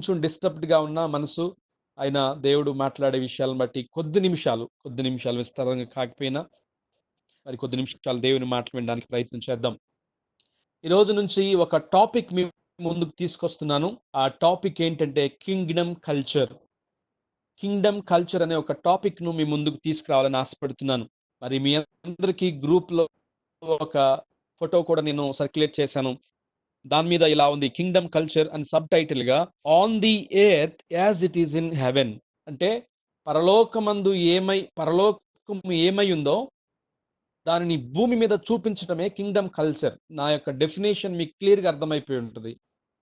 కొంచెం డిస్టర్బ్డ్‌గా ఉన్న మనసు, దేవుడు మాట్లాడే విషయాలను బట్టి కొద్ది నిమిషాలు విస్తారంగా కాకపోయినా, మరి కొద్ది నిమిషాలు దేవుని మాటలు వినడానికి ప్రయత్నం చేద్దాం. ఈ రోజు నుంచి ఒక టాపిక్ మీ ముందుకు తీసుకొస్తున్నాను. ఆ టాపిక్ ఏంటంటే కింగ్డమ్ కల్చర్. కింగ్డమ్ కల్చర్ అనే ఒక టాపిక్‌ను మీ ముందుకు తీసుకురావాలని ఆశపడుతున్నాను. మరి మీ అందరికీ గ్రూప్‌లో ఒక ఫోటో కూడా నేను సర్క్యులేట్ చేశాను. దాని మీద ఇలా ఉంది, కింగ్డమ్ కల్చర్ అని సబ్‌టైటిల్‌గా on the earth as it is in heaven. అంటే పరలోకం ఏమై ఉందో దానిని భూమి మీద చూపించటమే కింగ్డమ్ కల్చర్. నా యొక్క డెఫినిషన్ మీకు క్లియర్‌గా అర్థమైపోయి ఉంటది.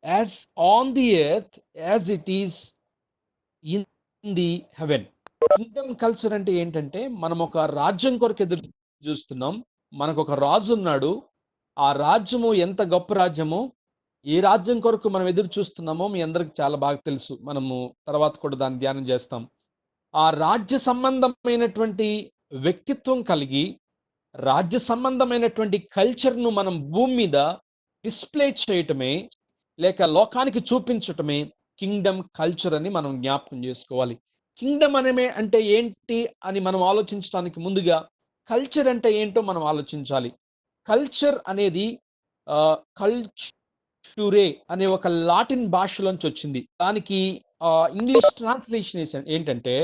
As on the earth as it is in the haven. Kingdom culture అంటే ఏంటంటే, మనం ఒక రాజ్యం కొరకు ఎదురు చూస్తున్నాం. మనకొక రాజు ఉన్నాడు. ఆ రాజ్యము ఎంత గొప్ప రాజ్యమో, ఏ రాజ్యం కొరకు మనం ఎదురు చూస్తున్నామో మీ అందరికి చాలా బాగా తెలుసు. మనము తర్వాత కూడా దాన్ని ధ్యానం చేస్తాం. ఆ రాజ్య సంబంధమైనటువంటి వ్యక్తిత్వం కలిగి, రాజ్య సంబంధమైనటువంటి కల్చర్‌ను మనం భూమి మీద డిస్‌ప్లే చేయటమే, లేక లోకానికి చూపించటమే కింగ్డమ్ కల్చర్ అని మనం జ్ఞాపకం చేసుకోవాలి. కింగ్డమ్ అంటే ఏంటి అని మనం ఆలోచించడానికి ముందుగా కల్చర్ అంటే ఏంటో మనం ఆలోచించాలి. కల్చర్ అనేది కల్చురే అనే ఒక లాటిన్ భాషలోంచి వచ్చింది. దానికి ఇంగ్లీష్ ట్రాన్స్‌లేషన్ ఏంటంటే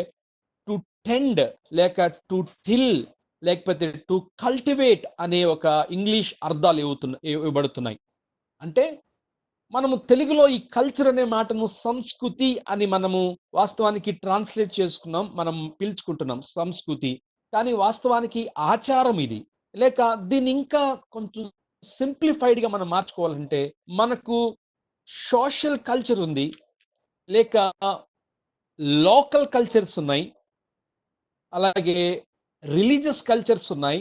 టు టెండ్, లేక టు టిల్, లేకపోతే టు కల్టివేట్ అనే ఒక ఇంగ్లీష్ అర్థాలు ఇవ్వబడుతున్నాయి. అంటే మనము తెలుగులో ఈ కల్చర్ అనే మాటను సంస్కృతి అని మనము వాస్తవానికి ట్రాన్స్‌లేట్ చేసుకున్నాం. మనం పిలుచుకుంటున్నాం సంస్కృతి. కానీ వాస్తవానికి ఆచారం ఇది. లేక దీన్ని ఇంకా కొంచెం సింప్లిఫైడ్‌గా మనం మార్చుకోవాలంటే, మనకు సోషల్ కల్చర్ ఉంది. లేక లోకల్ కల్చర్స్ ఉన్నాయి. అలాగే రిలీజియస్ కల్చర్స్ ఉన్నాయి.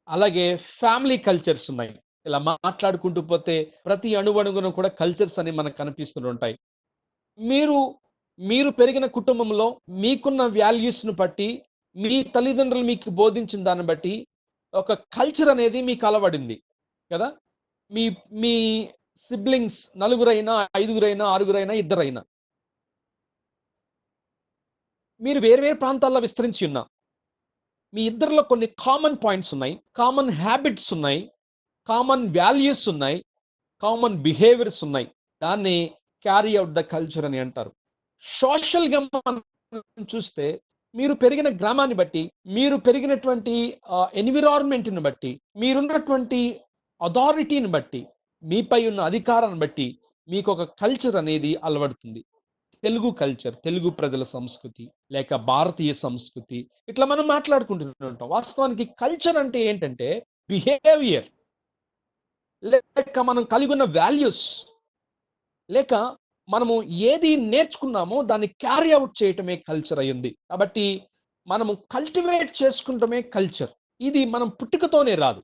అలాగే ఫ్యామిలీ కల్చర్స్ ఉన్నాయి. ఇలా మాట్లాడుకుంటూ పోతే ప్రతి అణువణువున కూడా కల్చర్స్ అనేవి మనకు కనిపిస్తూ ఉంటాయి. మీరు, మీరు పెరిగిన కుటుంబంలో మీకున్న వాల్యూస్‌ని బట్టి, మీ తల్లిదండ్రులు మీకు బోధించిన దాన్ని బట్టి ఒక కల్చర్ అనేది మీకు అలవడింది కదా! మీ మీ సిబ్లింగ్స్ నలుగురైనా, ఐదుగురైనా, ఆరుగురైనా, ఇద్దరైనా మీరు వేరు వేరు ప్రాంతాల్లో విస్తరించి ఉన్నా. మీ ఇద్దరిలో కొన్ని కామన్ పాయింట్స్ ఉన్నాయి. కామన్ హాబిట్స్ ఉన్నాయి. కామన్ వాల్యూస్ ఉన్నాయి. కామన్ బిహేవియర్స్ ఉన్నాయి. దాన్ని క్యారీ ఔట్ ద కల్చర్ అని అంటారు. సోషల్‌గా మనం చూస్తే మీరు పెరిగిన గ్రామాన్ని బట్టి, మీరు పెరిగినటువంటి ఎన్విరాన్మెంట్‌ని బట్టి, మీరున్నటువంటి అథారిటీని బట్టి, మీపై ఉన్న అధికారాన్ని బట్టి మీకొక కల్చర్ అనేది అలవడుతుంది. తెలుగు కల్చర్, తెలుగు ప్రజల సంస్కృతి, లేక భారతీయ సంస్కృతి, ఇట్లా మనం మాట్లాడుకుంటూ ఉంటాం. వాస్తవానికి కల్చర్ అంటే ఏంటంటే బిహేవియర్, లేక మనం కలిగున్న వాల్యూస్, లేక మనము ఏది నేర్చుకున్నామో దాన్ని క్యారీ ఔట్ చేయటమే కల్చర్ అయ్యింది. కాబట్టి మనము కల్టివేట్ చేసుకుంటమే కల్చర్. ఇది మనం పుట్టుకతోనే రాదు.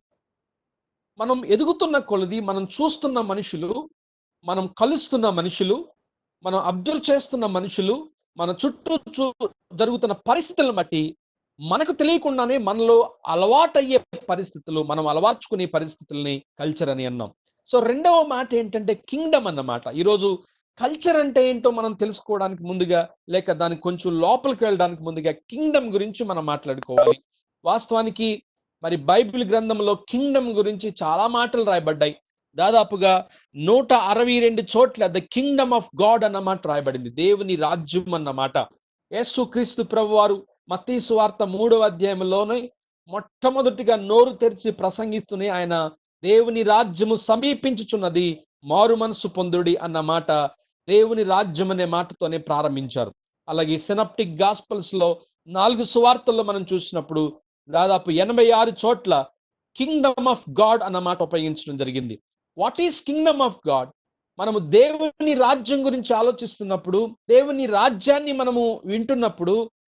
మనం ఎదుగుతున్న కొలది, మనం చూస్తున్న మనుషులు, మనం కలుస్తున్న మనుషులు, మనం అబ్జర్వ్ చేస్తున్న మనుషులు, మన చుట్టూ జరుగుతున్న పరిస్థితులను బట్టి మనకు తెలియకుండానే మనలో అలవాటయ్యే పరిస్థితులు, మనం అలవర్చుకునే పరిస్థితుల్ని కల్చర్ అని అన్నాం. సో రెండవ మాట ఏంటంటే కింగ్డమ్ అన్నమాట. ఈరోజు కల్చర్ అంటే ఏంటో మనం తెలుసుకోవడానికి ముందుగా, లేక దానికి కొంచెం లోపలికి వెళ్ళడానికి ముందుగా కింగ్డమ్ గురించి మనం మాట్లాడుకోవాలి. వాస్తవానికి మరి బైబిల్ గ్రంథంలో కింగ్డమ్ గురించి చాలా మాటలు రాయబడ్డాయి. దాదాపుగా 162 చోట్ల ద కింగ్డమ్ ఆఫ్ గాడ్ అన్న మాట రాయబడింది. దేవుని రాజ్యం అన్నమాట. యేసుక్రీస్తు ప్రభువారు మత్తయి సువార్త 3వ అధ్యాయంలోనే మొట్టమొదటిగా నోరు తెరిచి ప్రసంగిస్తూనే ఆయన దేవుని రాజ్యము సమీపించుచున్నది, మారు మనసు పొందుడి అన్న మాట దేవుని రాజ్యం అనే మాటతోనే ప్రారంభించారు. అలాగే సినాప్టిక్ గాస్పెల్స్‌లో 4 సువార్తల్లో మనం చూసినప్పుడు దాదాపు 86 చోట్ల కింగ్డమ్ ఆఫ్ గాడ్ అన్న మాట ఉపయోగించడం జరిగింది. What is Kingdom of God? మనము దేవుని రాజ్యం గురించి ఆలోచిస్తున్నప్పుడు, దేవుని రాజ్యాన్ని మనము వింటున్నప్పుడు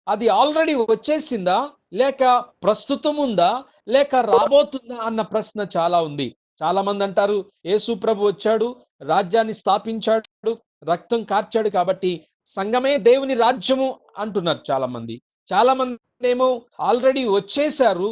అది ఆల్రెడీ వచ్చేసిందా? లేక ప్రస్తుతం ఉందా? లేక రాబోతుందా? అన్న ప్రశ్న చాలా ఉంది. చాలామంది అంటారు, యేసు ప్రభు వచ్చాడు, రాజ్యాన్ని స్థాపించాడు, రక్తం కార్చాడు కాబట్టి సంఘమే దేవుని రాజ్యము అంటున్నారు చాలామంది. చాలామందేమో ఆల్రెడీ వచ్చేసారు.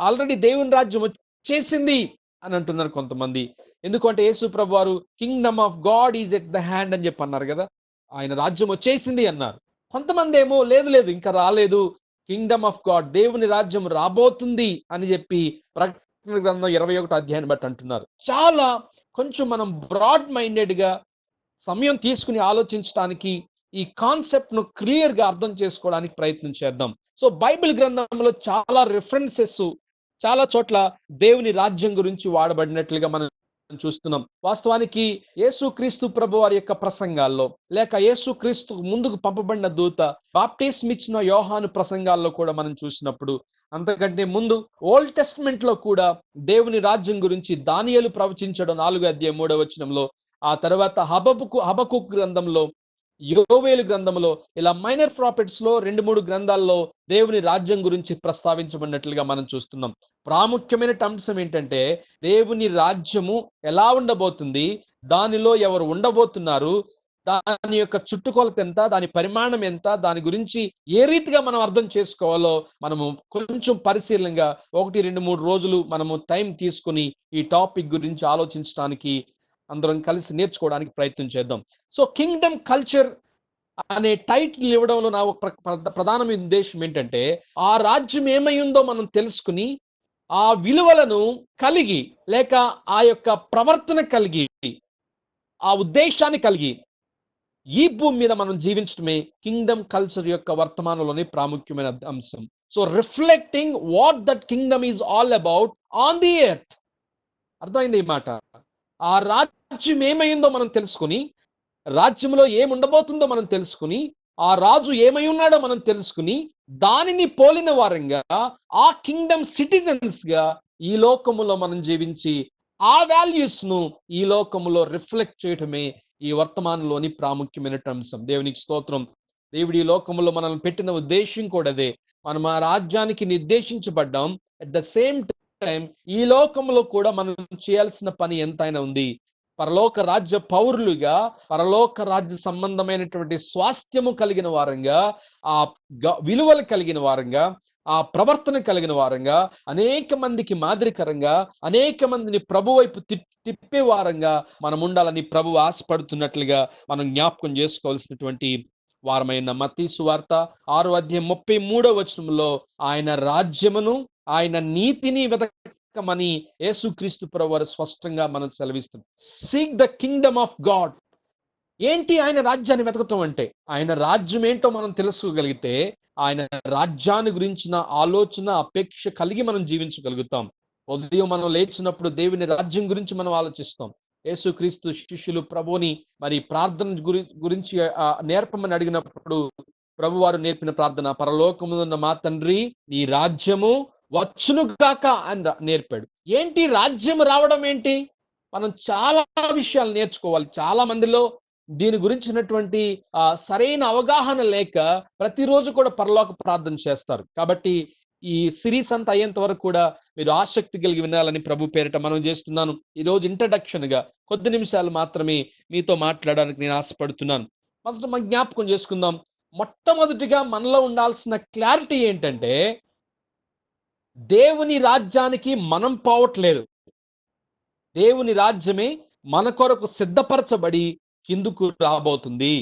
ఆల్రెడీ దేవుని రాజ్యం వచ్చేసింది అని అంటున్నారు కొంతమంది. ఎందుకంటే యేసు ప్రభువారు Kingdom of God is at the hand అని చెప్పి అన్నారు కదా! ఆయన రాజ్యం వచ్చేసింది అన్నారు. కొంతమంది ఏమో లేదు లేదు ఇంకా రాలేదు, కింగ్డమ్ ఆఫ్ గాడ్, దేవుని రాజ్యం రాబోతుంది అని చెప్పి ప్రకటన గ్రంథం 21 అధ్యాయాన్ని బట్టి అంటున్నారు. చాలా కొంచెం మనం బ్రాడ్ మైండెడ్గా సమయం తీసుకుని ఆలోచించడానికి, ఈ కాన్సెప్ట్ను క్లియర్గా అర్థం చేసుకోవడానికి ప్రయత్నం చేద్దాం. సో బైబిల్ గ్రంథంలో చాలా రిఫరెన్సెస్ చాలా చోట్ల దేవుని రాజ్యం గురించి వాడబడినట్లుగా మనం చూస్తున్నాం. వాస్తవానికి యేసుక్రీస్తు ప్రభు వారి యొక్క ప్రసంగాల్లో, లేక యేసుక్రీస్తు ముందుకు పంపబడిన దూత బాప్టిస్మ్ ఇచ్చిన యోహాను ప్రసంగాల్లో కూడా మనం చూసినప్పుడు, అంతకంటే ముందు ఓల్డ్ టెస్ట్మెంట్ లో కూడా దేవుని రాజ్యం గురించి దానియేలు ప్రవచించడం 4:3 ఆ తర్వాత హబకుక్ గ్రంథంలో, యోవేలు గ్రంథంలో, ఇలా మైనర్ ప్రాఫిట్స్ లో 2-3 గ్రంథాల్లో దేవుని రాజ్యం గురించి ప్రస్తావించబడినట్లుగా మనం చూస్తున్నాం. ప్రాముఖ్యమైన అంశం ఏంటంటే దేవుని రాజ్యము ఎలా ఉండబోతుంది, దానిలో ఎవరు ఉండబోతున్నారు, దాని యొక్క చుట్టుకొలత ఎంత, దాని పరిమాణం ఎంత, దాని గురించి ఏ రీతిగా మనం అర్థం చేసుకోవాలో మనము కొంచెం పరిశీలనగా 1-2-3 రోజులు మనము టైం తీసుకుని ఈ టాపిక్ గురించి ఆలోచించడానికి అందరం కలిసి నేర్చుకోవడానికి ప్రయత్నం చేద్దాం. సో కింగ్డమ్ కల్చర్ అనే టైటిల్ ఇవ్వడంలో నా ప్రధానమైన ఉద్దేశం ఏంటంటే, ఆ రాజ్యం ఏమై ఉందో మనం తెలుసుకుని ఆ విలువలను కలిగి, లేక ఆ యొక్క ప్రవర్తన కలిగి, ఆ ఉద్దేశాన్ని కలిగి ఈ భూమి మీద మనం జీవించడమే కింగ్డమ్ కల్చర్ యొక్క వర్తమానంలోని ప్రాముఖ్యమైన అంశం. So reflecting what that Kingdom is all about on the earth. అర్థమైంది ఈ మాట? ఆ రాజ్యం ఏమైందో మనం తెలుసుకుని, రాజ్యంలో ఏముండబోతుందో మనం తెలుసుకుని, ఆ రాజు ఏమై ఉన్నాడో మనం తెలుసుకుని, దానిని పోలిన వారంగా, ఆ కింగ్డమ్ సిటిజన్స్ గా ఈ లోకములో మనం జీవించి ఆ వాల్యూస్ ను ఈ లోకములో రిఫ్లెక్ట్ చేయటమే ఈ వర్తమానంలోని ప్రాముఖ్యమైన అంశం. దేవునికి స్తోత్రం. దేవుడి ఈ లోకములో మనల్ని పెట్టిన ఉద్దేశం కూడా అదే. మనం ఆ రాజ్యానికి నిర్దేశించబడ్డాం. అట్ ద సేమ్ టైం ఈ లోకంలో కూడా మనం చేయాల్సిన పని ఎంతైనా ఉంది. పరలోక రాజ్య పౌరులుగా, పరలోక రాజ్య సంబంధమైనటువంటి స్వాస్థ్యము కలిగిన వారంగా, ఆ విలువలు కలిగిన వారంగా, ఆ ప్రవర్తన కలిగిన వారంగా, అనేక మందికి మాదిరికరంగా, అనేక మందిని ప్రభు వైపు తిప్పే వారంగా మనం ఉండాలని ప్రభు ఆశపడుతున్నట్లుగా మనం జ్ఞాపకం చేసుకోవాల్సినటువంటి వారమైన మత్తయి సువార్త 6:33 ఆయన రాజ్యమును, ఆయన నీతిని వెతకమని యేసుక్రీస్తు ప్రభువారు స్పష్టంగా మనం సెలవిస్తుంది. Seek the kingdom of God. ఏంటి ఆయన రాజ్యాన్ని వెతకటం అంటే? ఆయన రాజ్యం ఏంటో మనం తెలుసుకోగలిగితే ఆయన రాజ్యాన్ని గురించిన ఆలోచన, అపేక్ష కలిగి మనం జీవించగలుగుతాం. ఉదయం మనం లేచినప్పుడు దేవుని రాజ్యం గురించి మనం ఆలోచిస్తాం. యేసుక్రీస్తు శిష్యులు ప్రభుని మరి ప్రార్థన గురించి నేర్పమని అడిగినప్పుడు ప్రభువారు నేర్పిన ప్రార్థన, పరలోకమున్న మా తండ్రి నీ రాజ్యము వచ్చును గాక అని నేర్పాడు. ఏంటి రాజ్యం రావడం ఏంటి? మనం చాలా విషయాలు నేర్చుకోవాలి. చాలా మందిలో దీని గురించినటువంటి సరైన అవగాహన లేక ప్రతిరోజు కూడా పరలోక ప్రార్థన చేస్తారు. కాబట్టి ఈ సిరీస్ అంతా అయ్యేంత వరకు కూడా మీరు ఆసక్తి కలిగి వినాలని ప్రభు పేరిట మనం చేస్తున్నాను. ఈరోజు ఇంట్రడక్షన్ గా కొద్ది నిమిషాలు మాత్రమే మీతో మాట్లాడడానికి నేను ఆశపడుతున్నాను. మొదట మనం జ్ఞాపకం చేసుకుందాం. మొట్టమొదటిగా మనలో ఉండాల్సిన క్లారిటీ ఏంటంటే, దేవుని రాజ్యానికి మనం పోవట్లేదు. దేవుని రాజ్యమే మన కొరకు సిద్ధపరచబడి కిందుకు రాబోతుంది.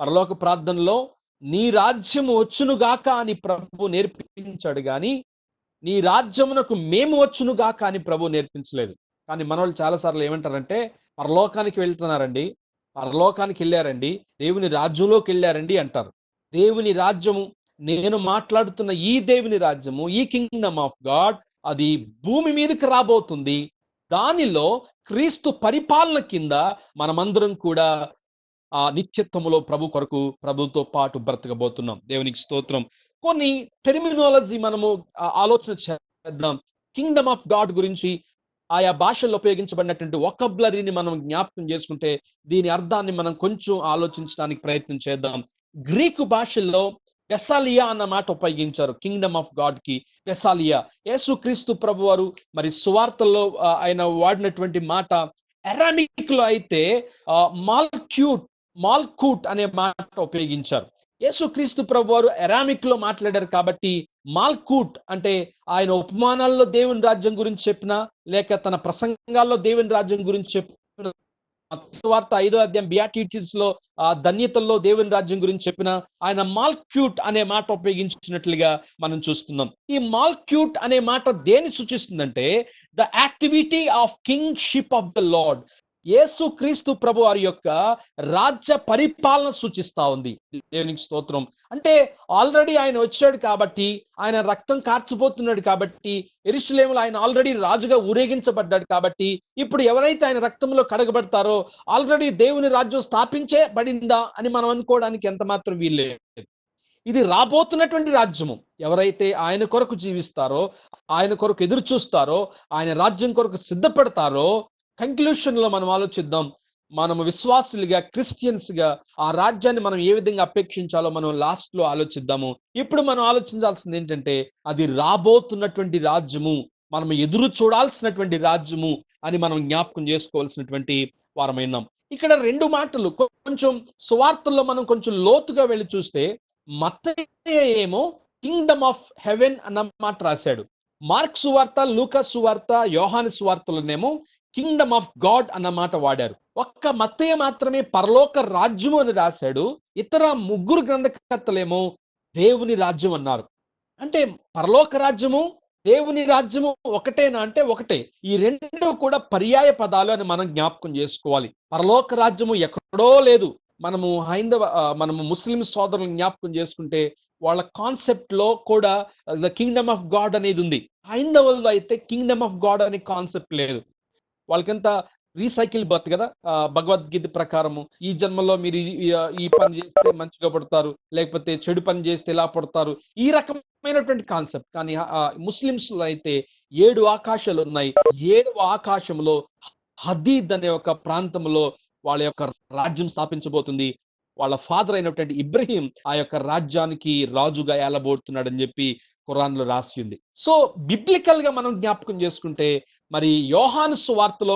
పరలోక ప్రార్థనలో నీ రాజ్యము వచ్చునుగాక అని ప్రభు నేర్పించాడు గాని నీ రాజ్యమునకు మేము వచ్చునుగాక అని ప్రభు నేర్పించలేదు. కానీ మనోళ్ళు చాలాసార్లు ఏమంటారంటే, పరలోకానికి వెళ్తున్నారండి, పరలోకానికి వెళ్ళారండి, దేవుని రాజ్యంలోకి వెళ్ళారండి అంటారు. దేవుని రాజ్యము, నేను మాట్లాడుతున్న ఈ దేవుని రాజ్యము, ఈ కింగ్డమ్ ఆఫ్ గాడ్, అది భూమి మీదకి రాబోతుంది. దానిలో క్రీస్తు పరిపాలన కింద మనమందరం కూడా ఆ నిత్యత్వములో ప్రభు కొరకు ప్రభుతో పాటు బ్రతకబోతున్నాం. దేవునికి స్తోత్రం. కొన్ని టెర్మినాలజీ మనము ఆలోచన చేద్దాం. కింగ్డమ్ ఆఫ్ గాడ్ గురించి ఆయా భాషల్లో ఉపయోగించబడినటువంటి వొకబులరీని మనం జ్ఞాపకం చేసుకుంటే దీని అర్థాన్ని మనం కొంచెం ఆలోచించడానికి ప్రయత్నం చేద్దాం. గ్రీకు భాషల్లో పెసాలియా అన్న మాట ఉపయోగించారు కింగ్డమ్ ఆఫ్ గాడ్ కి. పెసాలియా యేసుక్రీస్తు ప్రభువారు మరి సువార్తల్లో ఆయన వాడినటువంటి మాట. అరామిక్ లో అయితే మాల్కూట్ అనే మాట ఉపయోగించారు. యేసుక్రీస్తు ప్రభువారు అరామిక్ లో మాట్లాడారు కాబట్టి మాల్కూట్ అంటే ఆయన ఉపమానాల్లో దేవుని రాజ్యం గురించి చెప్పినా, లేక తన ప్రసంగాల్లో దేవుని రాజ్యం గురించి చెప్పిన మత్తయి 5వ అధ్యాయం బియాటిట్యూడ్స్ లో ధన్యతల్లో దేవుని రాజ్యం గురించి చెప్పిన ఆయన మాల్క్యూట్ అనే మాట ఉపయోగించినట్లుగా మనం చూస్తున్నాం. ఈ మాల్క్యూట్ అనే మాట దేని సూచిస్తుందంటే the activity of kingship of the Lord. యేసు క్రీస్తు ప్రభు వారి యొక్క రాజ్య పరిపాలన సూచిస్తా ఉంది. దేవునికి స్తోత్రం. అంటే ఆల్రెడీ ఆయన వచ్చాడు కాబట్టి, ఆయన రక్తం కార్చిపోతున్నాడు కాబట్టి, యెరూషలేములో ఆయన ఆల్రెడీ రాజుగా ఊరేగించబడ్డాడు కాబట్టి, ఇప్పుడు ఎవరైతే ఆయన రక్తంలో కడగబడతారో ఆల్రెడీ దేవుని రాజ్యం స్థాపించే పడిందా అని మనం అనుకోవడానికి ఎంత మాత్రం వీల్లేదు. ఇది రాబోతున్నటువంటి రాజ్యము. ఎవరైతే ఆయన కొరకు జీవిస్తారో, ఆయన కొరకు ఎదురు చూస్తారో, ఆయన రాజ్యం కొరకు సిద్ధపడతారో, కంక్లూషన్ లో మనం ఆలోచిద్దాం. మనము విశ్వాసులుగా, క్రిస్టియన్స్గా ఆ రాజ్యాన్ని మనం ఏ విధంగా అపేక్షించాలో మనం లాస్ట్ లో ఆలోచిద్దాము. ఇప్పుడు మనం ఆలోచించాల్సింది ఏంటంటే అది రాబోతున్నటువంటి రాజ్యము, మనం ఎదురు చూడాల్సినటువంటి రాజ్యము అని మనం జ్ఞాపకం చేసుకోవాల్సినటువంటి వారమైనాం. ఇక్కడ 2 మాటలు కొంచెం సువార్తల్లో మనం కొంచెం లోతుగా వెళ్ళి చూస్తే, మత్తయి ఏమో కింగ్డమ్ ఆఫ్ హెవెన్ అన్న మాట రాశాడు. మార్క్ సువార్త, లూకా సువార్త, యోహాను సువార్తలోనేమో కింగ్డమ్ ఆఫ్ గాడ్ అన్న మాట వాడారు. ఒక్క మత్తయి మాత్రమే పరలోక రాజ్యము అని రాశాడు. ఇతర 3 గ్రంథకర్తలేమో దేవుని రాజ్యం అన్నారు. అంటే పరలోక రాజ్యము, దేవుని రాజ్యము ఒకటేనా అంటే ఒకటే. ఈ 2 కూడా పర్యాయ పదాలు అని మనం జ్ఞాపకం చేసుకోవాలి. పరలోక రాజ్యము ఎక్కడో లేదు. మనము ముస్లిం సోదరులను జ్ఞాపకం చేసుకుంటే వాళ్ళ కాన్సెప్ట్ లో కూడా ద కింగ్డమ్ ఆఫ్ గాడ్ అనేది ఉంది. హైందవుల్లో అయితే కింగ్డమ్ ఆఫ్ గాడ్ అనే కాన్సెప్ట్ లేదు. వాళ్ళకంతా రీసైకిల్ బర్త్ కదా. భగవద్గీత ప్రకారము ఈ జన్మలో మీరు ఈ పని చేస్తే మంచిగా పడతారు, లేకపోతే చెడు పని చేస్తే ఇలా పడతారు, ఈ రకమైనటువంటి కాన్సెప్ట్. కానీ ముస్లిమ్స్ లో అయితే 7 ఆకాశాలు ఉన్నాయి. 7వ ఆకాశంలో హదీద్ అనే ఒక ప్రాంతంలో వాళ్ళ యొక్క రాజ్యం స్థాపించబోతుంది. వాళ్ళ ఫాదర్ అయినటువంటి ఇబ్రహీం ఆ యొక్క రాజ్యానికి రాజుగా ఏలబోతున్నాడని చెప్పి ఖురాన్లో రాసి ఉంది. సో బిబ్లికల్ గా మనం జ్ఞాపకం చేసుకుంటే మరి యోహాను సువార్తలో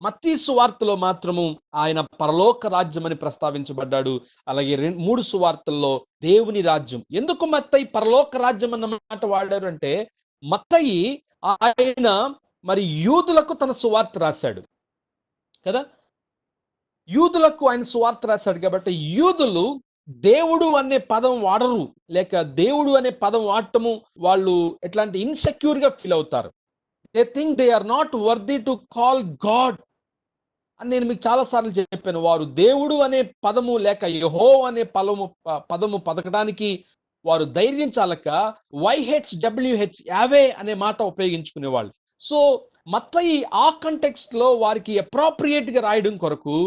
మత్తయి సువార్తలో మాత్రము ఆయన పరలోక రాజ్యం అని ప్రస్తావించబడ్డాడు. అలాగే 3 సువార్తల్లో దేవుని రాజ్యం. ఎందుకు మత్తయి పరలోక రాజ్యం అన్న మాట వాడారు అంటే, మత్తయి ఆయన మరి యూదులకు తన సువార్త రాశాడు కదా. యూదులకు ఆయన సువార్త రాశాడు కాబట్టి యూదులు దేవుడు అనే పదం వాడరు, లేక దేవుడు అనే పదం వాడటము వాళ్ళు ఎట్లాంటి ఇన్సెక్యూర్ గా ఫీల్ అవుతారు. They think they are not worthy to call God అని నేను మీకు చాలా సార్లు చెప్పాను. వారు దేవుడు అనే పదము లేక యెహోవా అనే పదము పలకడానికి వారు ధైర్యం చాలక YHWH యావే అనే మాట ఉపయోగించుకునేవాళ్ళు. సో మత్తయి ఆ కంటెక్స్ట్ లో వారికి అప్రోప్రియేట్ గా రాయడం కొరకు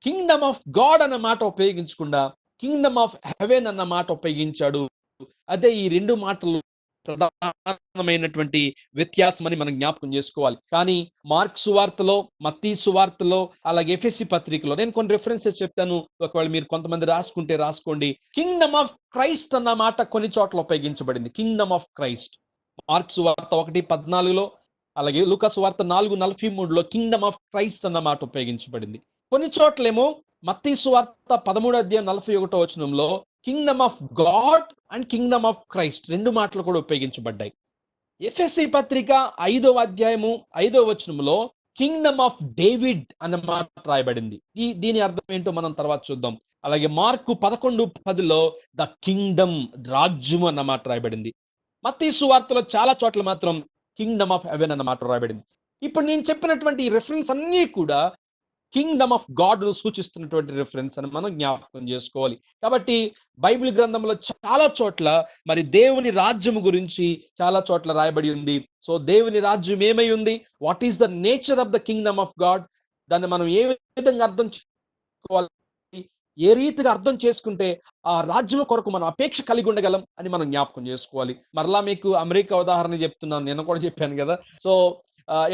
కింగ్డమ్ ఆఫ్ గాడ్ అన్న మాట ఉపయోగించకుండా కింగ్డమ్ ఆఫ్ హెవెన్ అన్న మాట ఉపయోగించాడు. అదే ఈ 2 మాటలు ప్రధానమైనటువంటి వ్యత్యాసం అని మనం జ్ఞాపకం చేసుకోవాలి. కానీ మార్క్ సువార్తలో, మత్తయి సువార్తలో, అలాగే ఎఫెసీ పత్రికలో నేను కొన్ని రిఫరెన్సెస్ చెప్తాను. ఒకవేళ మీరు కొంతమంది రాసుకుంటే రాసుకోండి. కింగ్డమ్ ఆఫ్ క్రైస్ట్ అన్న మాట కొన్ని చోట్ల ఉపయోగించబడింది. కింగ్డమ్ ఆఫ్ క్రైస్ట్ మార్క్ సువార్త 1:14లో, అలాగే లూకా సువార్త 4:43లో కింగ్డమ్ ఆఫ్ క్రైస్ట్ అన్న మాట ఉపయోగించబడింది. కొన్ని చోట్లేమో మత్తయి సువార్త 13:41 Kingdom of God and Kingdom of Christ 2 మాటలు కూడా ఉపయోగించబడ్డాయి. ఎఫెసీ పత్రిక 5వ అధ్యాయము 5వ వచనంలో కింగ్డమ్ ఆఫ్ డేవిడ్ అన్న మాట రాయబడింది. దీని అర్థం ఏంటో మనం తర్వాత చూద్దాం. అలాగే మార్కు 11:10లో ద కింగ్డమ్, రాజ్యం అన్న మాట రాయబడింది. మత్తయి సువార్తలో చాలా చోట్ల మాత్రం కింగ్డమ్ ఆఫ్ హెవెన్ అన్న మాట రాయబడింది. ఇప్పుడు నేను చెప్పినటువంటి ఈ రిఫరెన్స్ అన్నీ కూడా కింగ్డమ్ ఆఫ్ గాడ్ సూచిస్తున్నటువంటి రిఫరెన్స్ అని మనం జ్ఞాపకం చేసుకోవాలి. కాబట్టి బైబిల్ గ్రంథంలో చాలా చోట్ల మరి దేవుని రాజ్యము గురించి చాలా చోట్ల రాయబడి ఉంది. సో దేవుని రాజ్యం ఏమై ఉంది, what is the nature of the kingdom of God, దాన్ని మనం ఏ విధంగా అర్థం చేసుకోవాలి, ఏ రీతిగా అర్థం చేసుకుంటే ఆ రాజ్యం కొరకు మనం అపేక్ష కలిగి ఉండగలం అని మనం జ్ఞాపకం చేసుకోవాలి. మరలా మీకు అమెరికా ఉదాహరణ చెప్తున్నాను, నేను కూడా చెప్పాను కదా. సో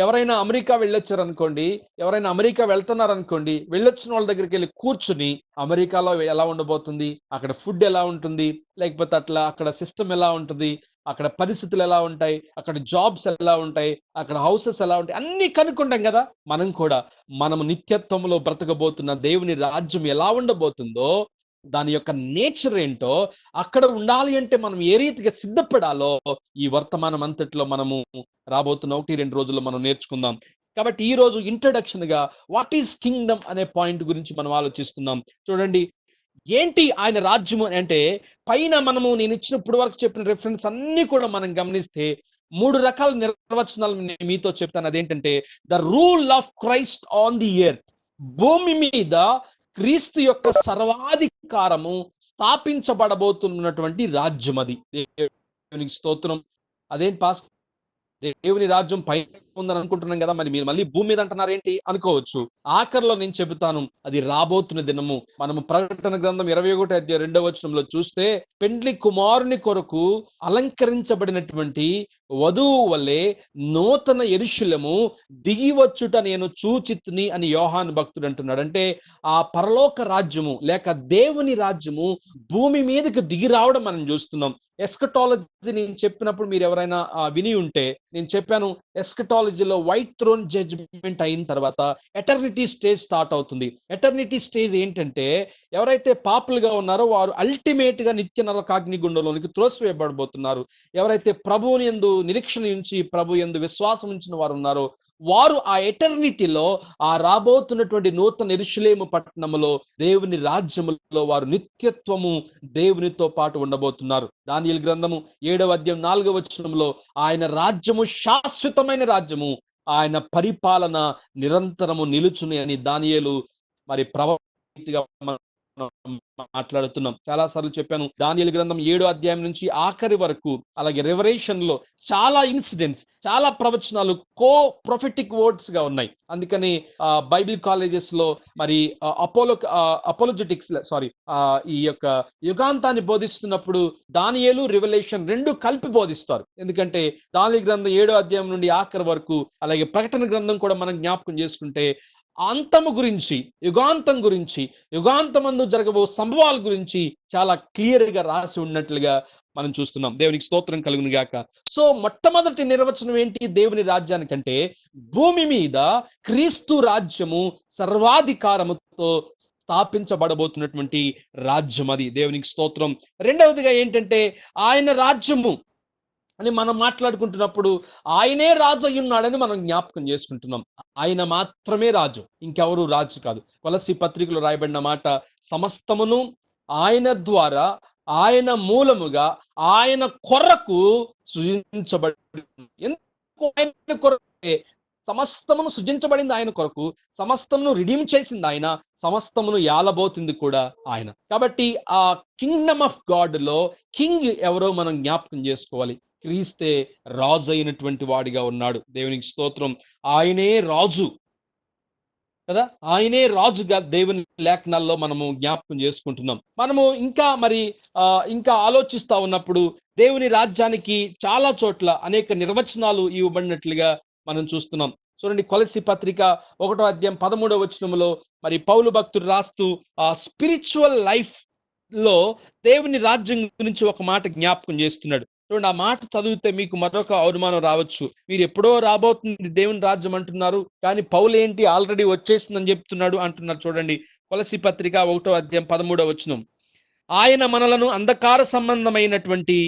ఎవరైనా అమెరికా వెళ్ళొచ్చారనుకోండి, ఎవరైనా అమెరికా వెళ్తున్నారనుకోండి, వెళ్ళొచ్చిన వాళ్ళ దగ్గరికి వెళ్ళి కూర్చుని అమెరికాలో ఎలా ఉండబోతుంది, అక్కడ ఫుడ్ ఎలా ఉంటుంది, లేకపోతే అక్కడ సిస్టమ్ ఎలా ఉంటుంది, అక్కడ పరిస్థితులు ఎలా ఉంటాయి, అక్కడ జాబ్స్ ఎలా ఉంటాయి, అక్కడ హౌసెస్ ఎలా ఉంటాయి, అన్ని కనుక్కుంటాం కదా. మనం కూడా మనము నిత్యత్వంలో బ్రతకబోతున్న దేవుని రాజ్యం ఎలా ఉండబోతుందో, దాని యొక్క నేచర్ ఏంటో, అక్కడ ఉండాలి అంటే మనం ఏ రీతిగా సిద్ధపడాలో ఈ వర్తమానం అంతట్లో మనము రాబోతున్న 1-2 రోజుల్లో మనం నేర్చుకుందాం. కాబట్టి ఈ రోజు ఇంట్రడక్షన్గా వాట్ ఈస్ కింగ్డమ్ అనే పాయింట్ గురించి మనం ఆలోచిస్తున్నాం. చూడండి, ఏంటి ఆయన రాజ్యము అంటే, పైన నేను ఇచ్చినప్పుడు వరకు చెప్పిన రిఫరెన్స్ అన్ని కూడా మనం గమనిస్తే 3 రకాల నిర్వచనాలు నేను మీతో చెప్తాను. అదేంటంటే, the rule of Christ on the earth, భూమి మీద క్రీస్తు యొక్క సర్వాధికారము స్థాపించబడబోతున్నటువంటి రాజ్యం అది. దేవునికి స్తోత్రం. అదేంటి పాస్టర్, దేవుని రాజ్యం పైన ఉందని అనుకుంటున్నాం కదా, మరి మీరు మళ్ళీ భూమి మీద అంటున్నారేంటి అనుకోవచ్చు. ఆఖరిలో నేను చెబుతాను, అది రాబోతున్న దినము. మనము ప్రకటన గ్రంథం 21:2 చూస్తే, పెండ్లి కుమారుని కొరకు అలంకరించబడినటువంటి వధువు వలె నూతన యెరూషలేము దిగి వచ్చుట నేను చూచితిని అని యోహాను భక్తుడు అంటున్నాడు. అంటే ఆ పరలోక రాజ్యము లేక దేవుని రాజ్యము భూమి మీదకి దిగి రావడం మనం చూస్తున్నాం. ఎస్కటాలజీ నేను చెప్పినప్పుడు మీరు ఎవరైనా విని ఉంటే, నేను చెప్పాను ఎస్కటాలజీలో వైట్ థ్రోన్ జడ్జ్మెంట్ అయిన తర్వాత ఎటర్నిటీ స్టేజ్ స్టార్ట్ అవుతుంది. ఎటర్నిటీ స్టేజ్ ఏంటంటే, ఎవరైతే పాపులుగా ఉన్నారో వారు అల్టిమేట్ గా నిత్య నరకాగ్ని గుండంలోనికి త్రోసివేయబడబోతున్నారు. ఎవరైతే ప్రభువుని యందు నిరీక్షణ ఉంచి ప్రభు యందు విశ్వాసం ఉంచిన వారు ఉన్నారో వారు ఆ ఎటర్నిటీలో, ఆ రాబోతున్నటువంటి నూతన యెరూషలేము పట్టణములో దేవుని రాజ్యములో వారు నిత్యత్వము దేవునితో పాటు ఉండబోతున్నారు. దానియేలు గ్రంథము 7:4 ఆయన రాజ్యము శాశ్వతమైన రాజ్యము, ఆయన పరిపాలన నిరంతరము నిలుచుని అని దానియేలు మరి ప్రవక్తగా మాట్లాడుతున్నాం. చాలా సార్లు చెప్పాను, దానియేలు గ్రంథం 7 నుంచి ఆఖరి వరకు, అలాగే రెవరేషన్ లో చాలా ఇన్సిడెంట్స్, చాలా ప్రవచనాలు ప్రొఫెటిక్ వర్డ్స్ గా ఉన్నాయి. అందుకని బైబిల్ కాలేజెస్ లో మరి అపోలోజెటిక్స్ ఈ యొక్క యుగాంతాన్ని బోధిస్తున్నప్పుడు దానియేలు రెవల్యూషన్ 2 కలిపి బోధిస్తారు. ఎందుకంటే దానియేలు గ్రంథం 7 నుండి ఆఖరి వరకు, అలాగే ప్రకటన గ్రంథం కూడా మనం జ్ఞాపకం చేసుకుంటే అంతము గురించి, యుగాంతం గురించి, యుగాంతమందు జరగబో సంభవాల గురించి చాలా క్లియర్ గా రాసి ఉన్నట్లుగా మనం చూస్తున్నాం. దేవునికి స్తోత్రం కలుగును గాక. సో మొట్టమొదటి నిర్వచనం ఏంటి దేవుని రాజ్యానికంటే, భూమి మీద క్రీస్తు రాజ్యము సర్వాధికారముతో స్థాపించబడబోతున్నటువంటి రాజ్యం అది. దేవునికి స్తోత్రం. రెండవదిగా ఏంటంటే, ఆయన రాజ్యము అని మనం మాట్లాడుకుంటున్నప్పుడు ఆయనే రాజు అయి ఉన్నాడని మనం జ్ఞాపకం చేసుకుంటున్నాం. ఆయన మాత్రమే రాజు, ఇంకెవరు రాజు కాదు. కొలస్సీ పత్రికలో రాయబడిన మాట, సమస్తమును ఆయన ద్వారా, ఆయన మూలముగా, ఆయన కొరకు సృజించబడి. ఎందుకు ఆయన కొరకే? సమస్తమును సృజించబడింది ఆయన కొరకు, సమస్తమును రిడీమ్ చేసింది ఆయన, సమస్తమును యాలబోతుంది కూడా ఆయన. కాబట్టి ఆ కింగ్డమ్ ఆఫ్ గాడ్ లో కింగ్ ఎవరో మనం జ్ఞాపకం చేసుకోవాలి. క్రీస్తే రాజు అయినటువంటి వాడిగా ఉన్నాడు. దేవునికి స్తోత్రం. ఆయనే రాజు కదా, ఆయనే రాజుగా దేవుని లేఖనాల్లో మనము జ్ఞాపకం చేసుకుంటున్నాం. మనము ఇంకా ఆలోచిస్తా ఉన్నప్పుడు దేవుని రాజ్యానికి చాలా చోట్ల అనేక నిర్వచనాలు ఇవ్వబడినట్లుగా మనం చూస్తున్నాం. చూడండి, కొలస్సీ పత్రిక 1:13 మరి పౌలు భక్తుడు రాస్తూ స్పిరిచువల్ లైఫ్ లో దేవుని రాజ్యం గురించి ఒక మాట జ్ఞాపకం చేస్తున్నాడు. చూడండి, ఆ మాట చదివితే మీకు మరొక అనుమానం రావచ్చు. మీరు ఎప్పుడో రాబోతుంది దేవుని రాజ్యం అంటున్నారు, కానీ పౌలు ఏంటి ఆల్రెడీ వచ్చేసిందని చెప్తున్నాడు అంటున్నారు. చూడండి, కొలస్సీ పత్రిక 1:13 ఆయన మనలను అంధకార సంబంధమైనటువంటి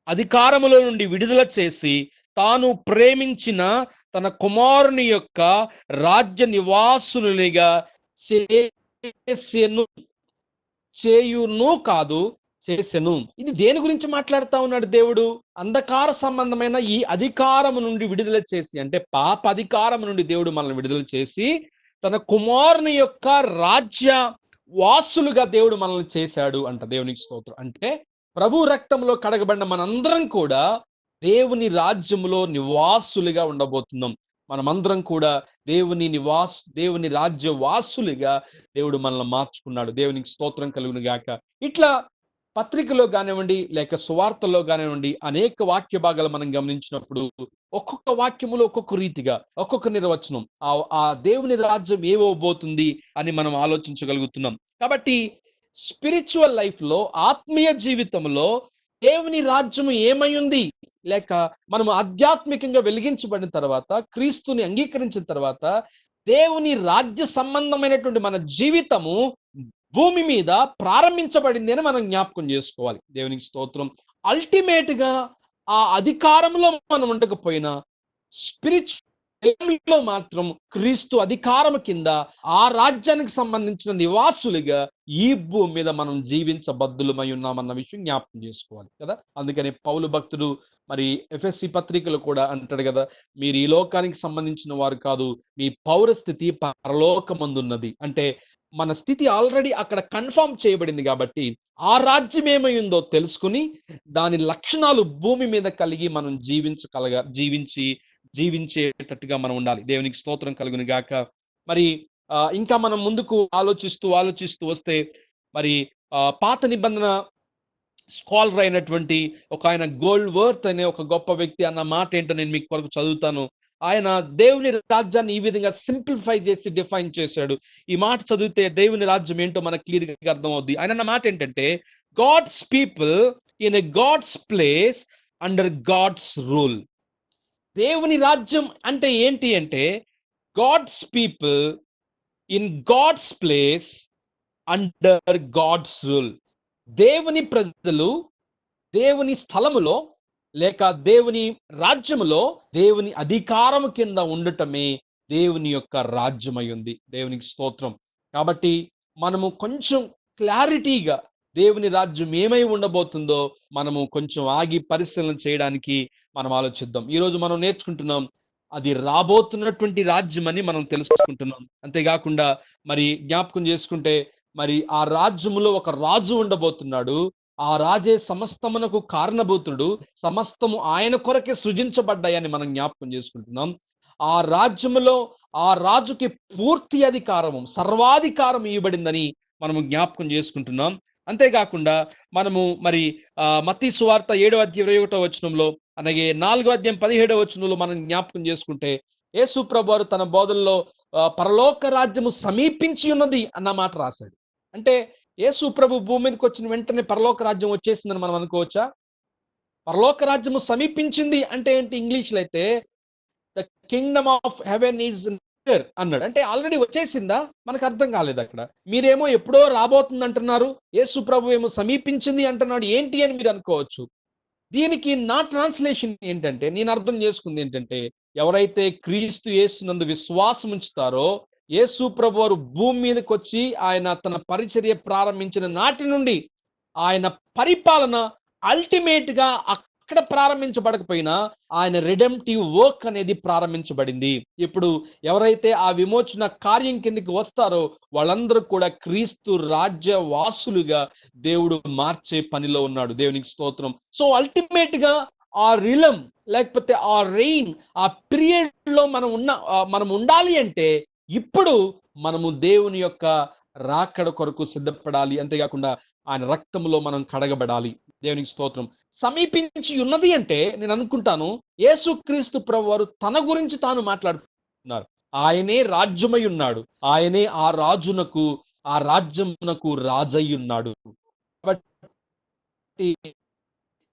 అధికారములో నుండి విడుదల చేసి తాను ప్రేమించిన తన కుమారుని యొక్క రాజ్య నివాసులునిగా చేయును కాదు, చేసెను. ఇది దేని గురించి మాట్లాడుతా ఉన్నాడు దేవుడు? అంధకార సంబంధమైన ఈ అధికారము నుండి విడుదల చేసి, అంటే పాప అధికారం నుండి దేవుడు మనల్ని విడుదల చేసి తన కుమారుని యొక్క రాజ్య వాసులుగా దేవుడు మనల్ని చేశాడు అంట. దేవునికి స్తోత్రం. అంటే ప్రభు రక్తంలో కడగబడిన మనందరం కూడా దేవుని రాజ్యములో నివాసులుగా ఉండబోతున్నాం. మనమందరం కూడా దేవుని రాజ్య వాసులుగా దేవుడు మనల్ని మార్చుకున్నాడు. దేవునికి స్తోత్రం కలుగును గాక. ఇట్లా పత్రికలో కానివ్వండి, లేక సువార్తల్లో కానివ్వండి, అనేక వాక్య భాగాలు మనం గమనించినప్పుడు ఒక్కొక్క వాక్యములో ఒక్కొక్క రీతిగా, ఒక్కొక్క నిర్వచనం ఆ దేవుని రాజ్యం ఏవోబోతుంది అని మనం ఆలోచించగలుగుతున్నాం. కాబట్టి స్పిరిచువల్ లైఫ్ లో, ఆత్మీయ జీవితంలో దేవుని రాజ్యము ఏమై ఉంది, లేక మనము ఆధ్యాత్మికంగా వెలిగించబడిన తర్వాత, క్రీస్తుని అంగీకరించిన తర్వాత, దేవుని రాజ్య సంబంధమైనటువంటి మన జీవితము భూమి మీద ప్రారంభించబడింది అని మనం జ్ఞాపకం చేసుకోవాలి. దేవునికి స్తోత్రం. అల్టిమేట్ గా ఆ అధికారంలో మనం ఉండకపోయినా, దేవునిలో మాత్రం క్రీస్తు అధికారము కింద ఆ రాజ్యానికి సంబంధించిన నివాసులుగా ఈ భూమి మీద మనం జీవించబద్దులమై ఉన్నామన్న విషయం జ్ఞాపకం చేసుకోవాలి కదా. అందుకని పౌలు భక్తుడు మరి ఎఫెసీ పత్రికలు కూడా అంటాడు కదా, మీరు ఈ లోకానికి సంబంధించిన వారు కాదు, మీ పౌరస్థితి పరలోకమందున్నది. అంటే మన స్థితి ఆల్రెడీ అక్కడ కన్ఫర్మ్ చేయబడింది కాబట్టి ఆ రాజ్యం ఏమైందో తెలుసుకుని దాని లక్షణాలు భూమి మీద కలిగి మనం జీవించేటట్టుగా మనం ఉండాలి. దేవునికి స్తోత్రం కలుగును గాక. మరి ఇంకా మనం ముందుకు ఆలోచిస్తూ వస్తే మరి పాత నిబంధన స్కాలర్ అయినటువంటి ఒక ఆయన గోల్డ్‌వర్త్ అనే ఒక గొప్ప వ్యక్తి అన్న మాట ఏంటో నేను మీకు కొరకు చదువుతాను. ఆయన దేవుని రాజ్యాన్ని ఈ విధంగా సింప్లిఫై చేసి డిఫైన్ చేశాడు. ఈ మాట చదివితే దేవుని రాజ్యం ఏంటో మనకు క్లియర్‌గా అర్థమవుద్ది. ఆయన అన్న మాట ఏంటంటే, God's people in a God's place under God's rule. దేవుని రాజ్యం అంటే ఏంటి అంటే, God's people in God's place under God's rule. దేవుని ప్రజలు దేవుని స్థలములో లేక దేవుని రాజ్యములో దేవుని అధికారము కింద ఉండటమే దేవుని యొక్క రాజ్యమై ఉంది. దేవునికి స్తోత్రం. కాబట్టి మనము కొంచెం క్లారిటీగా దేవుని రాజ్యం ఏమై ఉండబోతుందో మనము కొంచెం ఆగి పరిశీలన చేయడానికి మనం ఆలోచిద్దాం. ఈరోజు మనం నేర్చుకుంటున్నాం అది రాబోతున్నటువంటి రాజ్యం అని మనం తెలుసుకుంటున్నాం. అంతేకాకుండా మరి జ్ఞాపకం చేసుకుంటే మరి ఆ రాజ్యములో ఒక రాజు ఉండబోతున్నాడు. ఆ రాజే సమస్తమునకు కారణభూతుడు. సమస్తము ఆయన కొరకే సృజించబడ్డాయని మనం జ్ఞాపకం చేసుకుంటున్నాం. ఆ రాజ్యములో ఆ రాజుకి పూర్తి అధికారము, సర్వాధికారం ఇవ్వబడిందని మనము జ్ఞాపకం చేసుకుంటున్నాం. అంతేకాకుండా మనము మరి మత్తయి సువార్త 7వ అధ్యాయం 21వ వచనంలో, అలాగే 4వ అధ్యాయం 17వ వచనంలో మనం జ్ఞాపకం చేసుకుంటే యేసు ప్రభువారు తన బోధనలో పరలోక రాజ్యము సమీపించి ఉన్నది అన్న మాట రాశాడు. అంటే యేసు ప్రభు భూమి మీదకి వచ్చిన వెంటనే పరలోక రాజ్యం వచ్చేసిందని మనం అనుకోవచ్చా? పరలోక రాజ్యము సమీపించింది అంటే ఏంటి? ఇంగ్లీష్‌లో అయితే the kingdom of heaven is near అన్నాడు. అంటే ఆల్రెడీ వచ్చేసిందా? మనకు అర్థం కాలేదు అక్కడ. మీరేమో ఎప్పుడో రాబోతుంది అంటున్నారు. యేసు ప్రభు ఏమో సమీపించింది అంటున్నాడు. ఏంటి అని మీరు అనుకోవచ్చు. దీనికి నా ట్రాన్స్లేషన్ ఏంటంటే, నేను అర్థం చేసుకుంది ఏంటంటే, ఎవరైతే క్రీస్తు యేసునందు విశ్వాసం ఉంచుతారో, యేసు ప్రభువారు భూమి మీదకొచ్చి ఆయన తన పరిచర్య ప్రారంభించిన నాటి నుండి ఆయన పరిపాలన అల్టిమేట్‌గా అక్కడ ప్రారంభించబడకపోయినా ఆయన రిడెంప్టివ్ వర్క్ అనేది ప్రారంభించబడింది. ఇప్పుడు ఎవరైతే ఆ విమోచన కార్యం కిందకి వస్తారో వాళ్ళందరూ కూడా క్రీస్తు రాజ్య వాసులుగా దేవుడు మార్చే పనిలో ఉన్నాడు. దేవునికి స్తోత్రం. సో అల్టిమేట్‌గా ఆ రిలమ్ లేకపోతే ఆ రెయిన్ ఆ పీరియడ్‌లో మనం ఉండాలి అంటే ఇప్పుడు మనము దేవుని యొక్క రాకడ కొరకు సిద్ధపడాలి. అంతేకాకుండా ఆయన రక్తములో మనం కడగబడాలి. దేవునికి స్తోత్రం. సమీపించి ఉన్నది అంటే నేను అనుకుంటాను యేసుక్రీస్తు ప్రభువారు తన గురించి తాను మాట్లాడుతున్నారు. ఆయనే రాజ్యమై ఉన్నాడు. ఆయనే ఆ రాజునకు ఆ రాజ్యమునకు రాజై ఉన్నాడు. కాబట్టి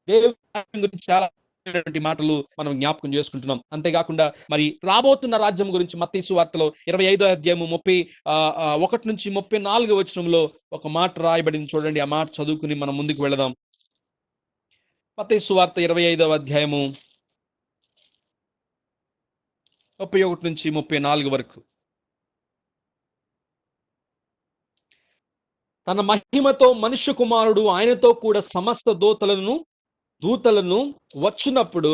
దేవుని గురించి చాలా మాటలు మనం జ్ఞాపకం చేసుకుంటున్నాం. అంతేకాకుండా మరి రాబోతున్న రాజ్యం గురించి మత్తయి సువార్తలో 25వ అధ్యాయము 31 నుంచి 34 వచనంలో ఒక మాట రాయబడింది చూడండి. ఆ మాట చదువుకుని మనం ముందుకు వెళదాం. మత్తయి సువార్త 25వ అధ్యాయము 31 నుంచి 34 వరకు. తన మహిమతో మనుష్య కుమారుడు ఆయనతో కూడా సమస్త దూతలను వచ్చినప్పుడు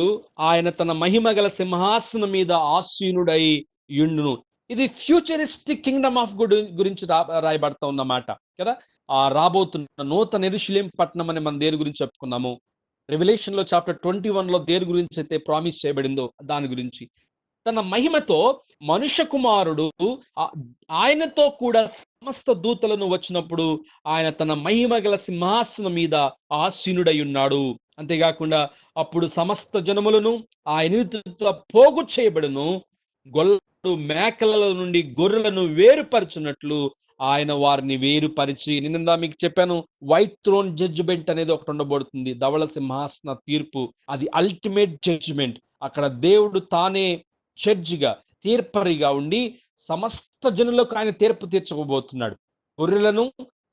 ఆయన తన మహిమ గల సింహాసనం మీద ఆసీనుడై యుండును. ఇది ఫ్యూచరిస్టిక్ కింగ్డమ్ ఆఫ్ గురించి రాయబడతా ఉన్నమాట కదా. ఆ రాబోతున్న నూతన యెరూషలేము పట్టణం అని మనం దేని గురించి చెప్పుకున్నాము. రెవల్యూషన్ లో చాప్టర్ 21లో దేని గురించి అయితే ప్రామిస్ చేయబడిందో దాని గురించి. తన మహిమతో మనుష్య కుమారుడు ఆయనతో కూడా సమస్త దూతలను వచ్చినప్పుడు ఆయన తన మహిమ గల సింహాసనం మీద ఆసీనుడై ఉన్నాడు. అంతేకాకుండా అప్పుడు సమస్త జనములను ఆయన పోగు చేయబడును. గొల్లలు మేకల నుండి గొర్రెలను వేరుపరచున్నట్లు ఆయన వారిని వేరుపరిచి, నిన్న మీకు చెప్పాను వైట్ థ్రోన్ జడ్జిమెంట్ అనేది ఒకటి ఉండబోతుంది. ధవళ సింహాసన తీర్పు. అది అల్టిమేట్ జడ్జిమెంట్. అక్కడ దేవుడు తానే జడ్జిగా తీర్పరిగా ఉండి సమస్త జనులకు ఆయన తీర్పు తీర్చబోతున్నాడు. గొర్రెలను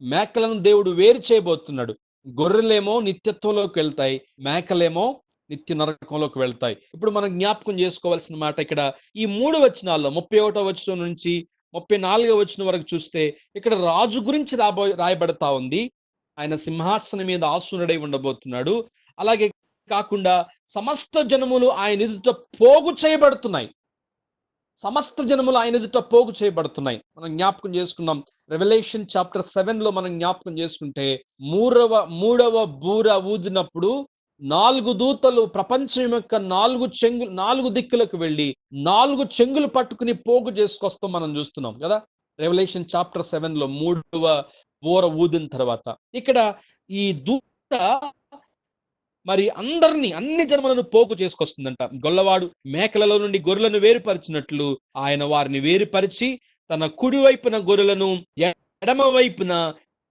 మేకలను దేవుడు వేరు చేయబోతున్నాడు. గొర్రెలేమో నిత్యత్వంలోకి వెళ్తాయి, మేకలేమో నిత్య నరకంలోకి వెళ్తాయి. ఇప్పుడు మనం జ్ఞాపకం చేసుకోవాల్సిన మాట ఇక్కడ ఈ 3 వచనాల్లో 31వ వచనం నుంచి 34వ వచనం వరకు చూస్తే ఇక్కడ రాజు గురించి రాయబడతా ఉంది. ఆయన సింహాసనం మీద ఆసీనుడై ఉండబోతున్నాడు. అలాగే కాకుండా సమస్త జనములు ఆయన ఎదుట పోగు చేయబడుతున్నాయి. సమస్త జనములు ఆయన ఎదుట పోగు చేయబడుతున్నాయి. మనం జ్ఞాపకం చేసుకున్నాం. రెవల్యూషన్ చాప్టర్ 7లో మనం జ్ఞాపకం చేసుకుంటే మూడవ బూర ఊదినప్పుడు 4 దూతలు ప్రపంచం యొక్క 4 దిక్కులకు వెళ్ళి 4 చెంగులు పట్టుకుని పోగు చేసుకొస్తాం మనం చూస్తున్నాం కదా. రెవల్యూషన్ చాప్టర్ 7లో మూడవ బూర ఊదిన తర్వాత ఇక్కడ ఈ దూత మరి అన్ని జనములను పోగు చేసుకొస్తుందంట. గొల్లవాడు మేకలలో నుండి గొర్రెలను వేరుపరిచినట్లు ఆయన వారిని వేరుపరిచి తన కుడి వైపున గొర్రెలను ఎడమ వైపున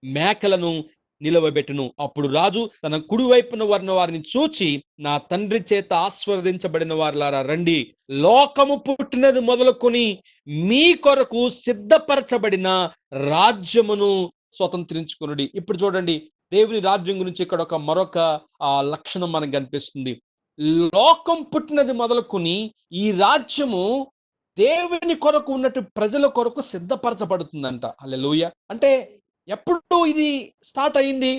మేకలను నిలవబెట్టును. అప్పుడు రాజు తన కుడి వైపున వారిని చూచి, నా తండ్రి చేత ఆశీర్వదించబడిన వారులారా రండి, లోకము పుట్టినది మొదలుకొని మీ కొరకు సిద్ధపరచబడిన రాజ్యమును స్వతంత్రించుకొనుడి. ఇప్పుడు చూడండి, దేవుని రాజ్యం గురించి ఇక్కడ మరొక లక్షణం మనకు కనిపిస్తుంది. లోకం పుట్టినది మొదలుకొని ఈ రాజ్యము దేవుని కొరకు ఉన్నట్టు ప్రజల కొరకు సిద్ధపరచబడుతుందంట. హల్లెలూయా. అంటే ఎప్పుడు ఇది స్టార్ట్ అయింది?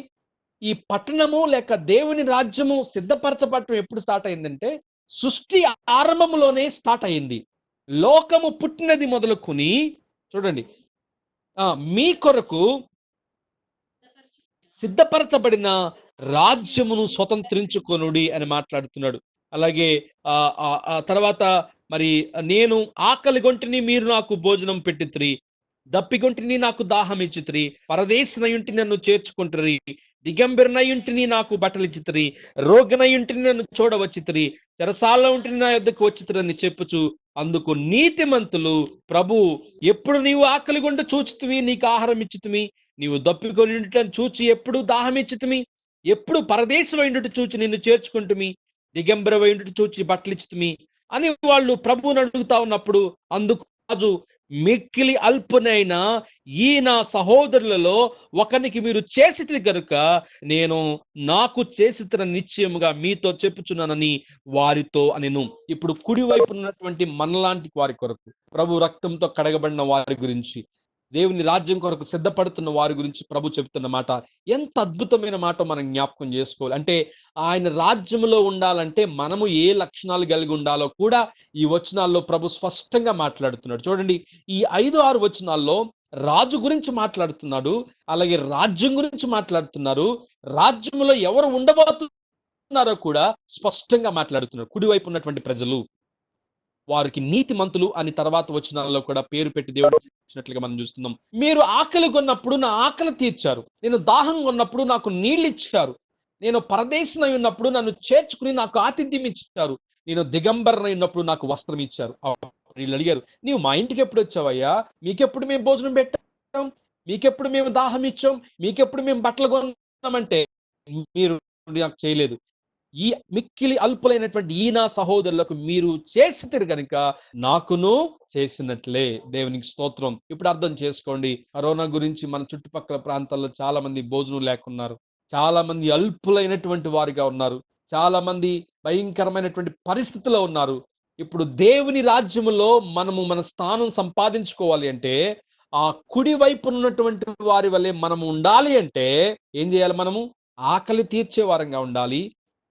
ఈ పట్టణము లేక దేవుని రాజ్యము సిద్ధపరచబడటం ఎప్పుడు స్టార్ట్ అయిందంటే సృష్టి ఆరంభంలోనే స్టార్ట్ అయింది. లోకము పుట్టినది మొదలుకొని చూడండి, మీ కొరకు సిద్ధపరచబడిన రాజ్యమును స్వతంత్రించుకొనుడి అని మాట్లాడుతున్నాడు. అలాగే తర్వాత మరి నేను ఆకలి గొంటిని మీరు నాకు భోజనం పెట్టితిరి, దప్పిగొంటిని నాకు దాహం ఇచ్చితిరి, పరదేశినయుంటి నన్ను చేర్చుకుంటురి, దిగంబరినయుంటిని నాకు బట్టలిచ్చితిరి, రోగినయుంటిని నన్ను చూడవచ్చితిరి, చెరసాలలో ఉంటిని నా యొద్దకు వచ్చితిరని చెప్పుచు అందుకు నీతిమంతులు, ప్రభు ఎప్పుడు నీవు ఆకలి గొంట చూచితివి నీకు ఆహారం ఇచ్చితిమి, నీవు దప్పికొని చూచి ఎప్పుడు దాహం ఇచ్చితిమి, ఎప్పుడు పరదేశమైండుట చూచి నిన్ను చేర్చుకుంటుమి, దిగంబరమైండుట చూచి బట్టలిచ్చితిమి అని వాళ్ళు ప్రభువుని అడుగుతా ఉన్నప్పుడు అందుకు రాజు, మిక్కిలి అల్పునైన ఈ నా సహోదరులలో ఒకనికి మీరు చేసితిరి గనుక నేను నాకు చేసితిన నిశ్చయముగా మీతో చెప్పుచున్నానని వారితో అనెను. ఇప్పుడు కుడివైపు ఉన్నటువంటి మనలాంటి వారి కొరకు, ప్రభు రక్తంతో కడగబడిన వారి గురించి, దేవుని రాజ్యం కొరకు సిద్ధపడుతున్న వారి గురించి ప్రభు చెప్తున్న మాట ఎంత అద్భుతమైన మాట మనం జ్ఞాపకం చేసుకోవాలి. అంటే ఆయన రాజ్యంలో ఉండాలంటే మనము ఏ లక్షణాలు కలిగి ఉండాలో కూడా ఈ వచనాల్లో ప్రభు స్పష్టంగా మాట్లాడుతున్నాడు. చూడండి, ఈ 5-6 వచనాల్లో రాజు గురించి మాట్లాడుతున్నాడు, అలాగే రాజ్యం గురించి మాట్లాడుతున్నారు, రాజ్యంలో ఎవరు ఉండబోతున్నారో కూడా స్పష్టంగా మాట్లాడుతున్నారు. కుడివైపు ఉన్నటువంటి ప్రజలు, వారికి నీతిమంతులు అని తర్వాత వచనాల్లో కూడా పేరు పెట్టి దేవుడు ఇచ్చినట్లుగా మనం చూస్తున్నాం. మీరు ఆకలి కొన్నప్పుడు నా ఆకలి తీర్చారు, నేను దాహం కొన్నప్పుడు నాకు నీళ్ళు ఇచ్చారు, నేను పరదేశినై ఉన్నప్పుడు నన్ను చేర్చుకుని నాకు ఆతిథ్యం ఇచ్చారు, నేను దిగంబరనై ఉన్నప్పుడు నాకు వస్త్రం ఇచ్చారు. వీళ్ళు అడిగారు, నీవు మా ఇంటికి ఎప్పుడు వచ్చావయ్యా? మీకెప్పుడు మేము భోజనం పెట్టాం? మీకెప్పుడు మేము దాహం ఇచ్చాం? మీకెప్పుడు మేము బట్టలు కొన్నామంటే మీరు నాకు చేయలేదు. ఈ మిక్కిలి అల్పులైనటువంటి ఈ నా సహోదరులకు మీరు చేసితిరి గనుక నాకును చేసినట్లే. దేవునికి స్తోత్రం. ఇప్పుడు అర్థం చేసుకోండి, కరోనా గురించి మన చుట్టుపక్కల ప్రాంతాల్లో చాలా మంది భోజనం లేకున్నారు, చాలా మంది అల్పులైనటువంటి వారిగా ఉన్నారు, చాలా మంది భయంకరమైనటువంటి పరిస్థితిలో ఉన్నారు. ఇప్పుడు దేవుని రాజ్యములో మనము మన స్థానం సంపాదించుకోవాలి అంటే ఆ కుడి వైపు ఉన్నటువంటి వారి వల్లే మనము ఉండాలి అంటే ఏం చేయాలి? మనము ఆకలి తీర్చే వారంగా ఉండాలి,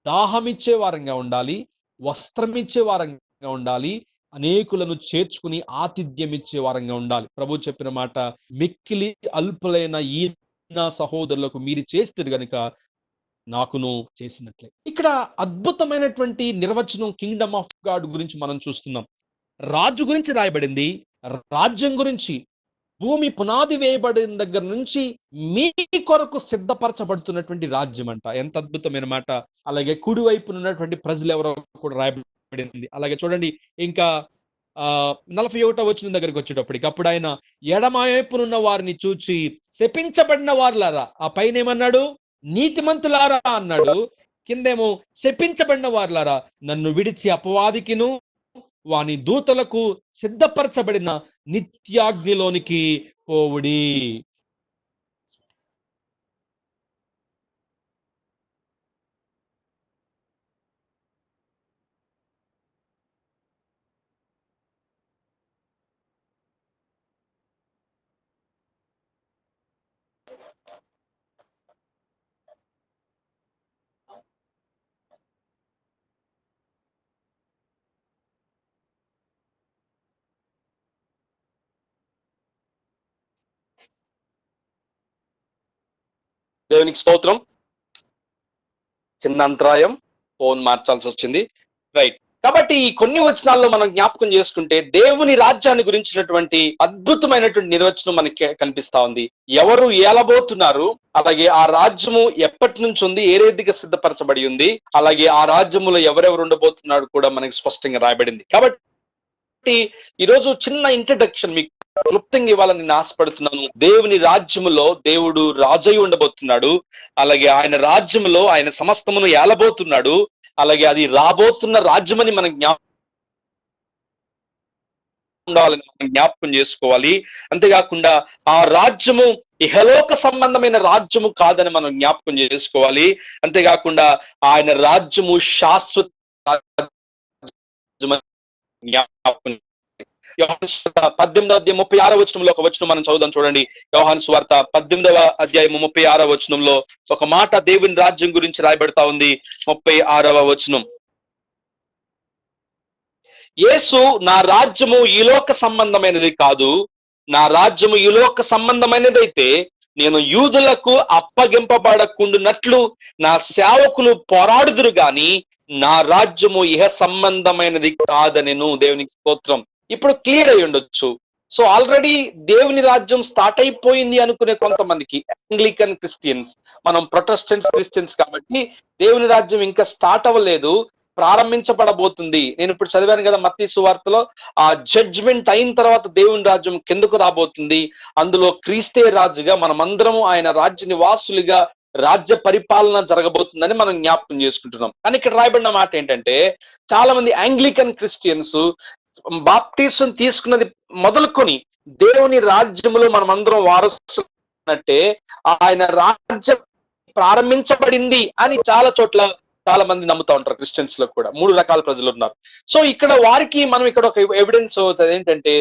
దాహమిచ్చే వారంగా ఉండాలి, వస్త్రం ఇచ్చే వారంగా ఉండాలి, అనేకులను చేర్చుకుని ఆతిథ్యం ఇచ్చే వారంగా ఉండాలి. ప్రభు చెప్పిన మాట, మిక్కిలి అల్పులైన ఈ నా సహోదరులకు మీరు చేస్తారు గనుక నాకును చేసినట్లే. ఇక్కడ అద్భుతమైనటువంటి నిర్వచనం కింగ్డమ్ ఆఫ్ గాడ్ గురించి మనం చూస్తున్నాం. రాజు గురించి రాయబడింది, రాజ్యం గురించి భూమి పునాది వేయబడిన దగ్గర నుంచి మీ కొరకు సిద్ధపరచబడుతున్నటువంటి రాజ్యం అంట. ఎంత అద్భుతమైన మాట. అలాగే కుడివైపున ఉన్నటువంటి ప్రజలు ఎవరో కూడా రాయబడింది. అలాగే చూడండి, ఇంకా 41వ వచనం దగ్గరికి వచ్చేటప్పటికి అప్పుడు ఆయన ఎడమ వైపునున్న వారిని చూచి శపించబడిన వారులారా, ఆ పైన ఏమన్నాడు? నీతిమంతులారా అన్నాడు. కిందేమో శపించబడిన వారులారా, నన్ను విడిచి అపవాదికిను వాని దూతలకు సిద్ధపరచబడిన నిత్యాగ్నిలోనికి పోవుడి. దేవునికి స్తోత్రం. చిన్న అంతరాయం, ఫోన్ మార్చాల్సి వచ్చింది. రైట్. కాబట్టి ఈ కొన్ని వచనాల్లో మనం జ్ఞాపకం చేసుకుంటే దేవుని రాజ్యాన్ని గురించినటువంటి అద్భుతమైనటువంటి నిర్వచనం మనకి కనిపిస్తా ఉంది. ఎవరు ఏలబోతున్నారు, అలాగే ఆ రాజ్యము ఎప్పటి నుంచి ఉంది, ఏ రీతిగా సిద్ధపరచబడి ఉంది, అలాగే ఆ రాజ్యములో ఎవరెవరు ఉండబోతున్నాడు కూడా మనకి స్పష్టంగా రాయబడింది. కాబట్టి ఈరోజు చిన్న ఇంట్రడక్షన్ మీకు క్లుప్తంగా ఇవ్వాలని నేను ఆశపడుతున్నాను. దేవుని రాజ్యములో దేవుడు రాజై ఉండబోతున్నాడు, అలాగే ఆయన రాజ్యములో ఆయన సమస్తమును ఏలబోతున్నాడు, అలాగే అది రాబోతున్న రాజ్యమని మనం ఉండాలని మనం జ్ఞాపకం చేసుకోవాలి. అంతేకాకుండా ఆ రాజ్యము ఇహలోక సంబంధమైన రాజ్యము కాదని మనం జ్ఞాపకం చేసుకోవాలి. అంతేకాకుండా ఆయన రాజ్యము శాశ్వత జ్ఞాపకం. యోహాను సువార్త 18వ అధ్యాయం 36వ వచనంలో ఒక వచనం మనం చదువుదాం చూడండి. యోహాను సువార్త 18వ అధ్యాయం 36వ వచనంలో ఒక మాట దేవుని రాజ్యం గురించి రాయబడతా ఉంది. 36వ వచనం, యేసు నా రాజ్యము ఈ లోక సంబంధమైనది కాదు, నా రాజ్యము ఈ లోక సంబంధమైనదైతే నేను యూదులకు అప్పగింపబడకుండునట్లు నా సేవకులు పోరాడుదురు గాని నా రాజ్యము ఇహ సంబంధమైనది కాదనెను. దేవునికి స్తోత్రం. ఇప్పుడు క్లియర్ అయి ఉండొచ్చు. సో ఆల్రెడీ దేవుని రాజ్యం స్టార్ట్ అయిపోయింది అనుకునే కొంతమందికి, అంగ్లికన్ క్రిస్టియన్స్, మనం ప్రొటెస్టెంట్స్ క్రిస్టియన్స్ కాబట్టి దేవుని రాజ్యం ఇంకా స్టార్ట్ అవ్వలేదు, ప్రారంభించబడబోతుంది. నేను ఇప్పుడు చదివాను కదా మత్తయి సువార్తలో, ఆ జడ్జ్మెంట్ అయిన తర్వాత దేవుని రాజ్యం కిందకు రాబోతుంది, అందులో క్రీస్తే రాజుగా మనమందరము ఆయన రాజ్య నివాసులుగా రాజ్య పరిపాలన జరగబోతుందని మనం జ్ఞాపకం చేసుకుంటున్నాం. కానీ ఇక్కడ రాయబడిన మాట ఏంటంటే, చాలా మంది ఆంగ్లికన్ క్రిస్టియన్స్ బాప్టిజం తీసుకున్నది మొదలుకొని దేవుని రాజ్యములో మనమందరం వారసున్నట్టే ఆయన రాజ్యం ప్రారంభించబడింది అని చాలా చోట్ల చాలా మంది నమ్ముతా ఉంటారు. క్రిస్టియన్స్ లో కూడా 3 రకాల ప్రజలు ఉన్నారు. సో ఇక్కడ వారికి మనం ఇక్కడ ఒక ఎవిడెన్స్ అవుతుంది ఏంటంటే,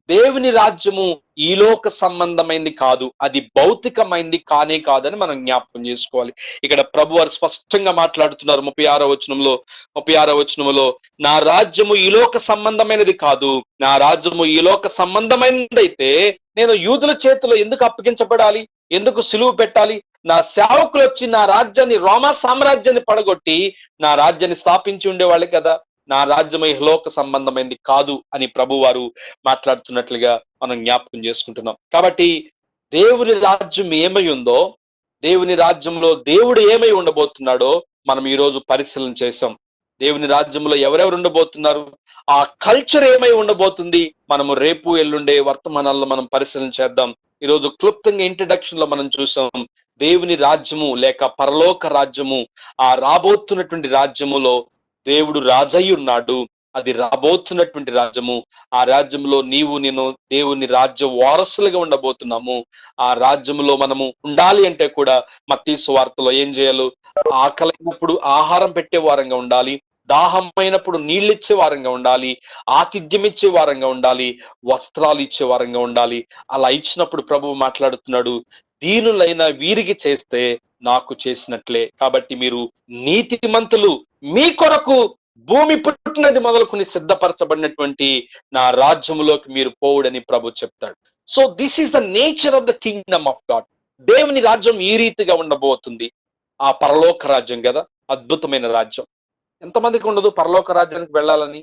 దేవుని రాజ్యము ఈ లోక సంబంధమైంది కాదు, అది భౌతికమైంది కానే కాదని మనం జ్ఞాపకం చేసుకోవాలి. ఇక్కడ ప్రభు వారు స్పష్టంగా మాట్లాడుతున్నారు 36వ వచనములో, నా రాజ్యము ఈ లోక సంబంధమైనది కాదు, నా రాజ్యము ఈ లోక సంబంధమైనదైతే నేను యూదుల చేతిలో ఎందుకు అప్పగించబడాలి, ఎందుకు సిలువ పెట్టాలి? నా సేవకులు వచ్చి నా రాజ్యాన్ని, రోమా సామ్రాజ్యాన్ని పడగొట్టి నా రాజ్యాన్ని స్థాపించి ఉండేవాళ్ళే కదా. నా రాజ్యం ఇహలోక సంబంధమైంది కాదు అని ప్రభు వారు మాట్లాడుతున్నట్లుగా మనం జ్ఞాపకం చేసుకుంటున్నాం. కాబట్టి దేవుని రాజ్యం ఏమై ఉందో, దేవుని రాజ్యంలో దేవుడు ఏమై ఉండబోతున్నాడో మనం ఈ రోజు పరిశీలన చేసాం. దేవుని రాజ్యంలో ఎవరెవరు ఉండబోతున్నారు, ఆ కల్చర్ ఏమై ఉండబోతుంది, మనము రేపు ఎల్లుండే వర్తమానాల్లో మనం పరిశీలన చేద్దాం. ఈరోజు క్లుప్తంగా ఇంట్రడక్షన్ లో మనం చూసాం దేవుని రాజ్యము లేక పరలోక రాజ్యము, ఆ రాబోతున్నటువంటి రాజ్యములో దేవుడు రాజయ్య ఉన్నాడు, అది రాబోతున్నటువంటి రాజ్యము. ఆ రాజ్యంలో నీవు నేను దేవుని రాజ్య వారసులుగా ఉండబోతున్నాము. ఆ రాజ్యంలో మనము ఉండాలి అంటే కూడా మత్తయి సువార్తలో ఏం చేయాలి, ఆకలైనప్పుడు ఆహారం పెట్టే వారంగా ఉండాలి, దాహమైనప్పుడు నీళ్ళు ఇచ్చే వారంగా ఉండాలి, ఆతిథ్యం ఇచ్చే వారంగా ఉండాలి, వస్త్రాలు ఇచ్చే వారంగా ఉండాలి. అలా ఇచ్చినప్పుడు ప్రభువు మాట్లాడుతున్నాడు, దీనులైన వీరికి చేస్తే నాకు చేసినట్లే. కాబట్టి మీరు నీతిమంతులు, మీ కొరకు భూమి పుట్టినది మొదలుకొని సిద్ధపరచబడినటువంటి నా రాజ్యములోకి మీరు పోవుడని ప్రభు చెప్తాడు. So this is the nature of the kingdom of God. దేవుని రాజ్యం ఈ రీతిగా ఉండబోతుంది. ఆ పరలోక రాజ్యం కదా, అద్భుతమైన రాజ్యం. ఎంతమందికి ఉండదు పరలోక రాజ్యానికి వెళ్ళాలని?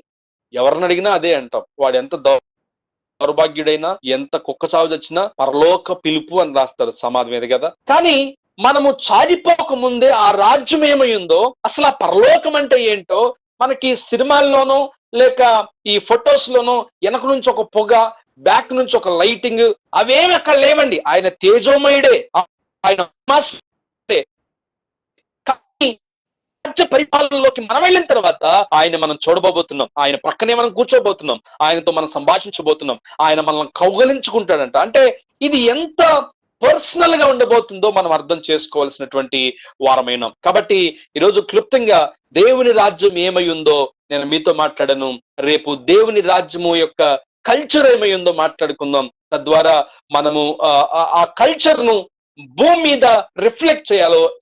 ఎవరిని అడిగినా అదే అంటాం. వాడు ఎంత దౌర్భాగ్యుడైనా, ఎంత కుక్క చావు చచ్చినా పరలోక పిలుపు అని రాస్తారు సమాధి మీద కదా. కానీ మనము చారిపోక ముందే ఆ రాజ్యం ఏమై ఉందో, అసలు ఆ పరలోకం అంటే ఏంటో మనకి సినిమాల్లోనో లేక ఈ ఫొటోస్ లోనో వెనక నుంచి ఒక పొగ, బ్యాక్ నుంచి ఒక లైటింగ్, అవేమి అక్కడ లేవండి. ఆయన తేజోమయుడే, ఆయన రాజ్య పరిపాలనలోకి మనం వెళ్ళిన తర్వాత ఆయన మనం చూడబోతున్నాం, ఆయన ప్రక్కనే మనం కూర్చోబోతున్నాం, ఆయనతో మనం సంభాషించబోతున్నాం, ఆయన మనల్ని కౌగలించుకుంటాడంట. అంటే ఇది ఎంత పర్సనల్ గా ఉండబోతుందో మనం అర్థం చేసుకోవాల్సినటువంటి వారమైనాం. కాబట్టి ఈరోజు క్లుప్తంగా దేవుని రాజ్యం ఏమై ఉందో నేను మీతో మాట్లాడను. రేపు దేవుని రాజ్యము యొక్క కల్చర్ ఏమై ఉందో మాట్లాడుకుందాం. తద్వారా మనము ఆ కల్చర్ ను భూమి మీద రిఫ్లెక్ట్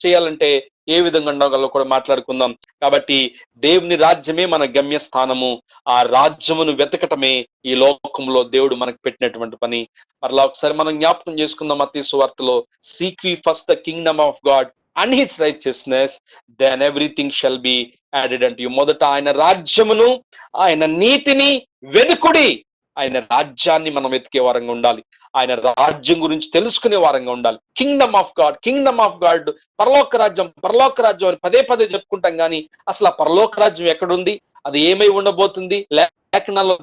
చేయాలంటే ఏ విధంగా ఉండగలో కూడా మాట్లాడుకుందాం. కాబట్టి దేవుని రాజ్యమే మన గమ్య స్థానము. ఆ రాజ్యమును వెతకటమే ఈ లోకంలో దేవుడు మనకు పెట్టినటువంటి పని. మరలా ఒకసారి మనం జ్ఞాపకం చేసుకుందాం. మత్తయి సువార్తలో, seek we first the kingdom of God and his righteousness, then everything shall be added unto you. మొదట ఆయన రాజ్యమును, ఆయన నీతిని వెదుకుడి. ఆయన రాజ్యాన్ని మనం వెతికే వారంగా ఉండాలి. ఆయన రాజ్యం గురించి తెలుసుకునే వారంగా ఉండాలి. Kingdom of God, Kingdom of God, పరలోక రాజ్యం, పరలోక రాజ్యం అని పదే పదే చెప్పుకుంటాం. కానీ అసలు ఆ పరలోక రాజ్యం ఎక్కడుంది, అది ఏమై ఉండబోతుంది, లేఖనాల్లో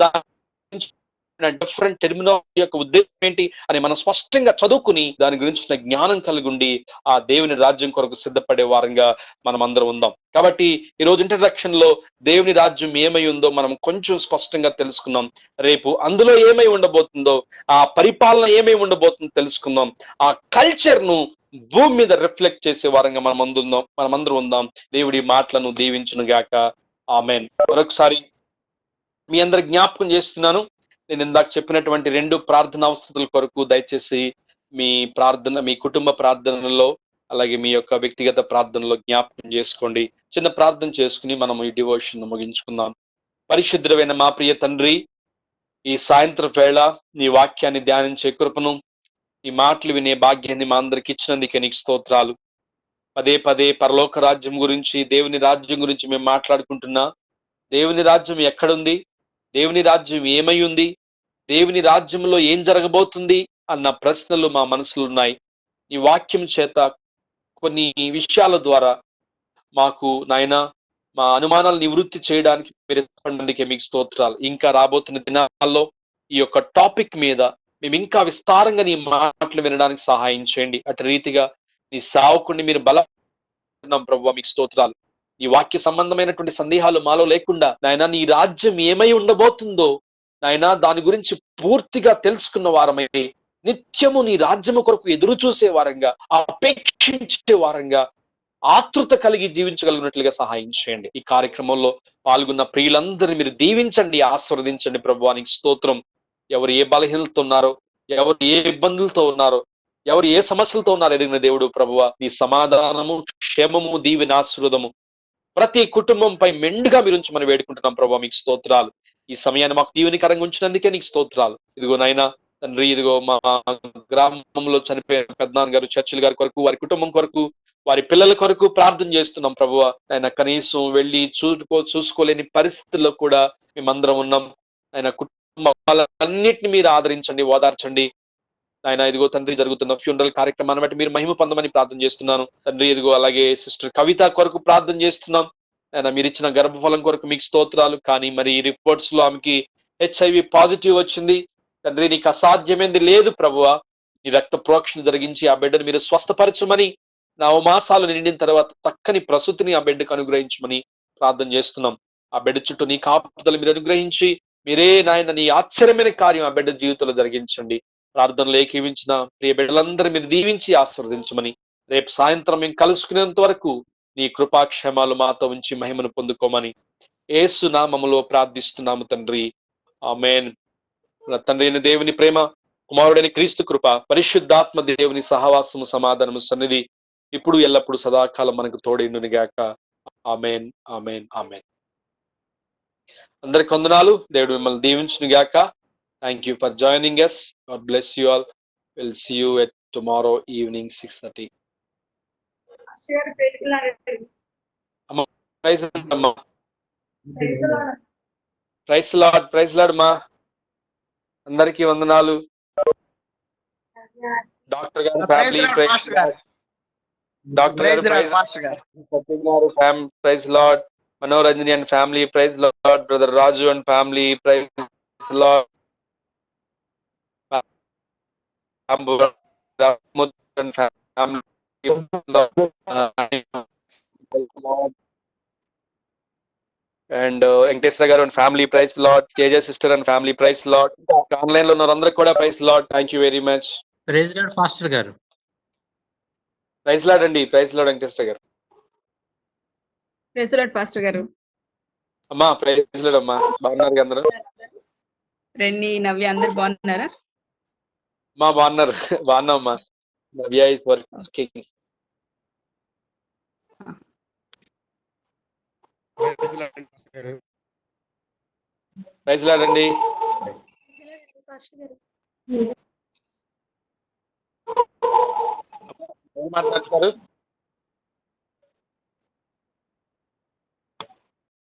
డిఫరెంట్ టెర్మినాలజీ యొక్క ఉద్దేశం ఏంటి అని మనం స్పష్టంగా చదువుకుని దాని గురించిన జ్ఞానం కలిగి ఉండి ఆ దేవుని రాజ్యం కొరకు సిద్ధపడే వారంగా మనం అందరం ఉందాం. కాబట్టి ఈ రోజు ఇంట్రడక్షన్ లో దేవుని రాజ్యం ఏమై ఉందో మనం కొంచెం స్పష్టంగా తెలుసుకున్నాం. రేపు అందులో ఏమై ఉండబోతుందో, ఆ పరిపాలన ఏమై ఉండబోతుందో తెలుసుకుందాం. ఆ కల్చర్ ను భూమి మీద రిఫ్లెక్ట్ చేసే వారంగా మనమందరం ఉందాం. దేవుడి మాటలను దీవించును గాక. ఆమేన్. మరొకసారి మీ అందరి జ్ఞాపకం చేస్తున్నాను. నేను ఇందాక చెప్పినటువంటి 2 ప్రార్థన అవసరతల కొరకు దయచేసి మీ ప్రార్థన, మీ కుటుంబ ప్రార్థనలో, అలాగే మీ యొక్క వ్యక్తిగత ప్రార్థనలో జ్ఞాపకం చేసుకోండి. చిన్న ప్రార్థన చేసుకుని మనం ఈ డివోషన్ ముగించుకుందాం. పరిశుద్ధుడైన మా ప్రియ తండ్రి, ఈ సాయంత్రం వేళ నీ వాక్యాన్ని ధ్యానించే కృపను, ఈ మాటలు వినే భాగ్యాన్ని మా అందరికి ఇచ్చినందుకే నీకు స్తోత్రాలు. పదే పదే పరలోక రాజ్యం గురించి, దేవుని రాజ్యం గురించి మేము మాట్లాడుకుంటున్నా. దేవుని రాజ్యం ఎక్కడుంది, దేవుని రాజ్యం ఏమై ఉంది, దేవుని రాజ్యంలో ఏం జరగబోతుంది అన్న ప్రశ్నలు మా మనసులో ఉన్నాయి. ఈ వాక్యం చేత కొన్ని విషయాల ద్వారా మాకు నాయన మా అనుమానాలు నివృత్తి చేయడానికి మీరు ఇష్టపడినందుకే మీకు స్తోత్రాలు. ఇంకా రాబోతున్న దినాల్లో ఈ యొక్క టాపిక్ మీద మేము ఇంకా విస్తారంగా నీ మాటలు వినడానికి సహాయం చేయండి. అటు రీతిగా నీ సేవకుడిని మీరు ప్రభువా మీకు స్తోత్రాలు. ఈ వాక్య సంబంధమైనటువంటి సందేహాలు మాలో లేకుండా నాయన నీ రాజ్యం ఏమై ఉండబోతుందో నాయన దాని గురించి పూర్తిగా తెలుసుకున్న వారమై నిత్యము నీ రాజ్యము కొరకు ఎదురు చూసే వారంగా, అపేక్షించే వారంగా, ఆతృత కలిగి జీవించగలిగినట్లుగా సహాయం చేయండి. ఈ కార్యక్రమంలో పాల్గొన్న ప్రియులందరినీ మీరు దీవించండి, ఆశీర్వదించండి ప్రభువానికి స్తోత్రం. ఎవరు ఏ బలహీనతతో ఉన్నారో, ఎవరు ఏ ఇబ్బందులతో ఉన్నారో, ఎవరు ఏ సమస్యలతో ఉన్నారో ఎరిగిన దేవుడు ప్రభువా, నీ సమాధానము, క్షేమము, దీవెన, ఆశీర్వాదము ప్రతి కుటుంబంపై మెండుగా మీరు ఉంచమని వేడుకుంటున్నాం ప్రభువా, మీకు స్తోత్రాలు. ఈ సమయాన్ని మాకు దీవెనకరంగా ఉంచినందుకే నీకు స్తోత్రాలు. ఇదిగో నాయన తండ్రి, ఇదిగో మా గ్రామంలో చనిపోయిన పెద్దనాన్న గారు, చర్చిల్ గారి కొరకు, వారి కుటుంబం కొరకు, వారి పిల్లల కొరకు ప్రార్థన చేస్తున్నాం ప్రభువా. ఆయన కనీసం వెళ్ళి చూసుకోలేని పరిస్థితుల్లో కూడా మేమందరం ఉన్నాం. ఆయన కుటుంబాలన్నిటిని మీరు ఆదరించండి, ఓదార్చండి. ఆయన ఇదిగో తండ్రి, జరుగుతున్న ఫ్యూనరల్ కార్యక్రమాన్ని బట్టి మీరు మహిమ పొందమని ప్రార్థన చేస్తున్నాను తండ్రి. ఇదిగో అలాగే సిస్టర్ కవిత కొరకు ప్రార్థన చేస్తున్నాం. ఆయన మీరు ఇచ్చిన గర్భఫలం కొరకు మీకు స్తోత్రాలు. కానీ మరి ఈ రిపోర్ట్స్ లో ఆమెకి HIV పాజిటివ్ వచ్చింది తండ్రి. నీకు అసాధ్యమైంది లేదు ప్రభువా. నీ రక్త ప్రోక్షణ జరిగించి ఆ బిడ్డను మీరు స్వస్థపరచమని, 9 మాసాలు నిండిన తర్వాత చక్కని ప్రసూతిని ఆ బిడ్డకు అనుగ్రహించమని ప్రార్థన చేస్తున్నాం. ఆ బిడ్డ చుట్టూ నీ కాపుదలు మీరు అనుగ్రహించి మీరే నాయన నీ ఆశ్చర్యమైన కార్యం ఆ బిడ్డ జీవితంలో జరిగించండి. ప్రార్థనలు ఏకీవించిన ప్రియ బిడ్డలందరూ మీరు దీవించి ఆశీర్వదించమని, రేపు సాయంత్రం మేము కలుసుకునేంత వరకు నీ కృపాక్షేమాలు మాతో ఉంచి మహిమను పొందుకోమని యేసు నామములో ప్రార్థిస్తున్నాము తండ్రి. ఆమేన్. తండ్రి అయిన దేవుని ప్రేమ, కుమారుడైన క్రీస్తు కృప, పరిశుద్ధాత్మ దేవుని సహవాసము, సమాధానము, సన్నిధి ఇప్పుడు ఎల్లప్పుడు సదాకాలం మనకు తోడైండును గాక. ఆమేన్, ఆమేన్, ఆమేన్. అందరికి వందనాలు. దేవుడు మిమ్మల్ని దీవించును గాక. Thank you for joining us. God bless you all. We'll see you at tomorrow evening 6:30. Amma, praise Amma. Praise Lord ma. Andariki vandanalu. Dr. Garu family, praise Lord. Dr. Garu, praise Lord. Manoranjani and family, praise Lord. Brother Raju and family, praise Lord. And family, and Venkateswara garu and family, praise Lord. KJ sister and family, praise Lord. Online lo unnarandaru kuda praise Lord. Thank you very much. Praise Lord Pastor garu. Praise Lord andi, praise Lord Venkateswara garu. Praise Lord Pastor garu. Amma, praise Lord amma. Bagunnaru andaru? Renni, Navya andaru bagunnara? Ma bagunnaru. Bagunnamma. Navya is working. Praise Lord అండి. మాట్లాడతారు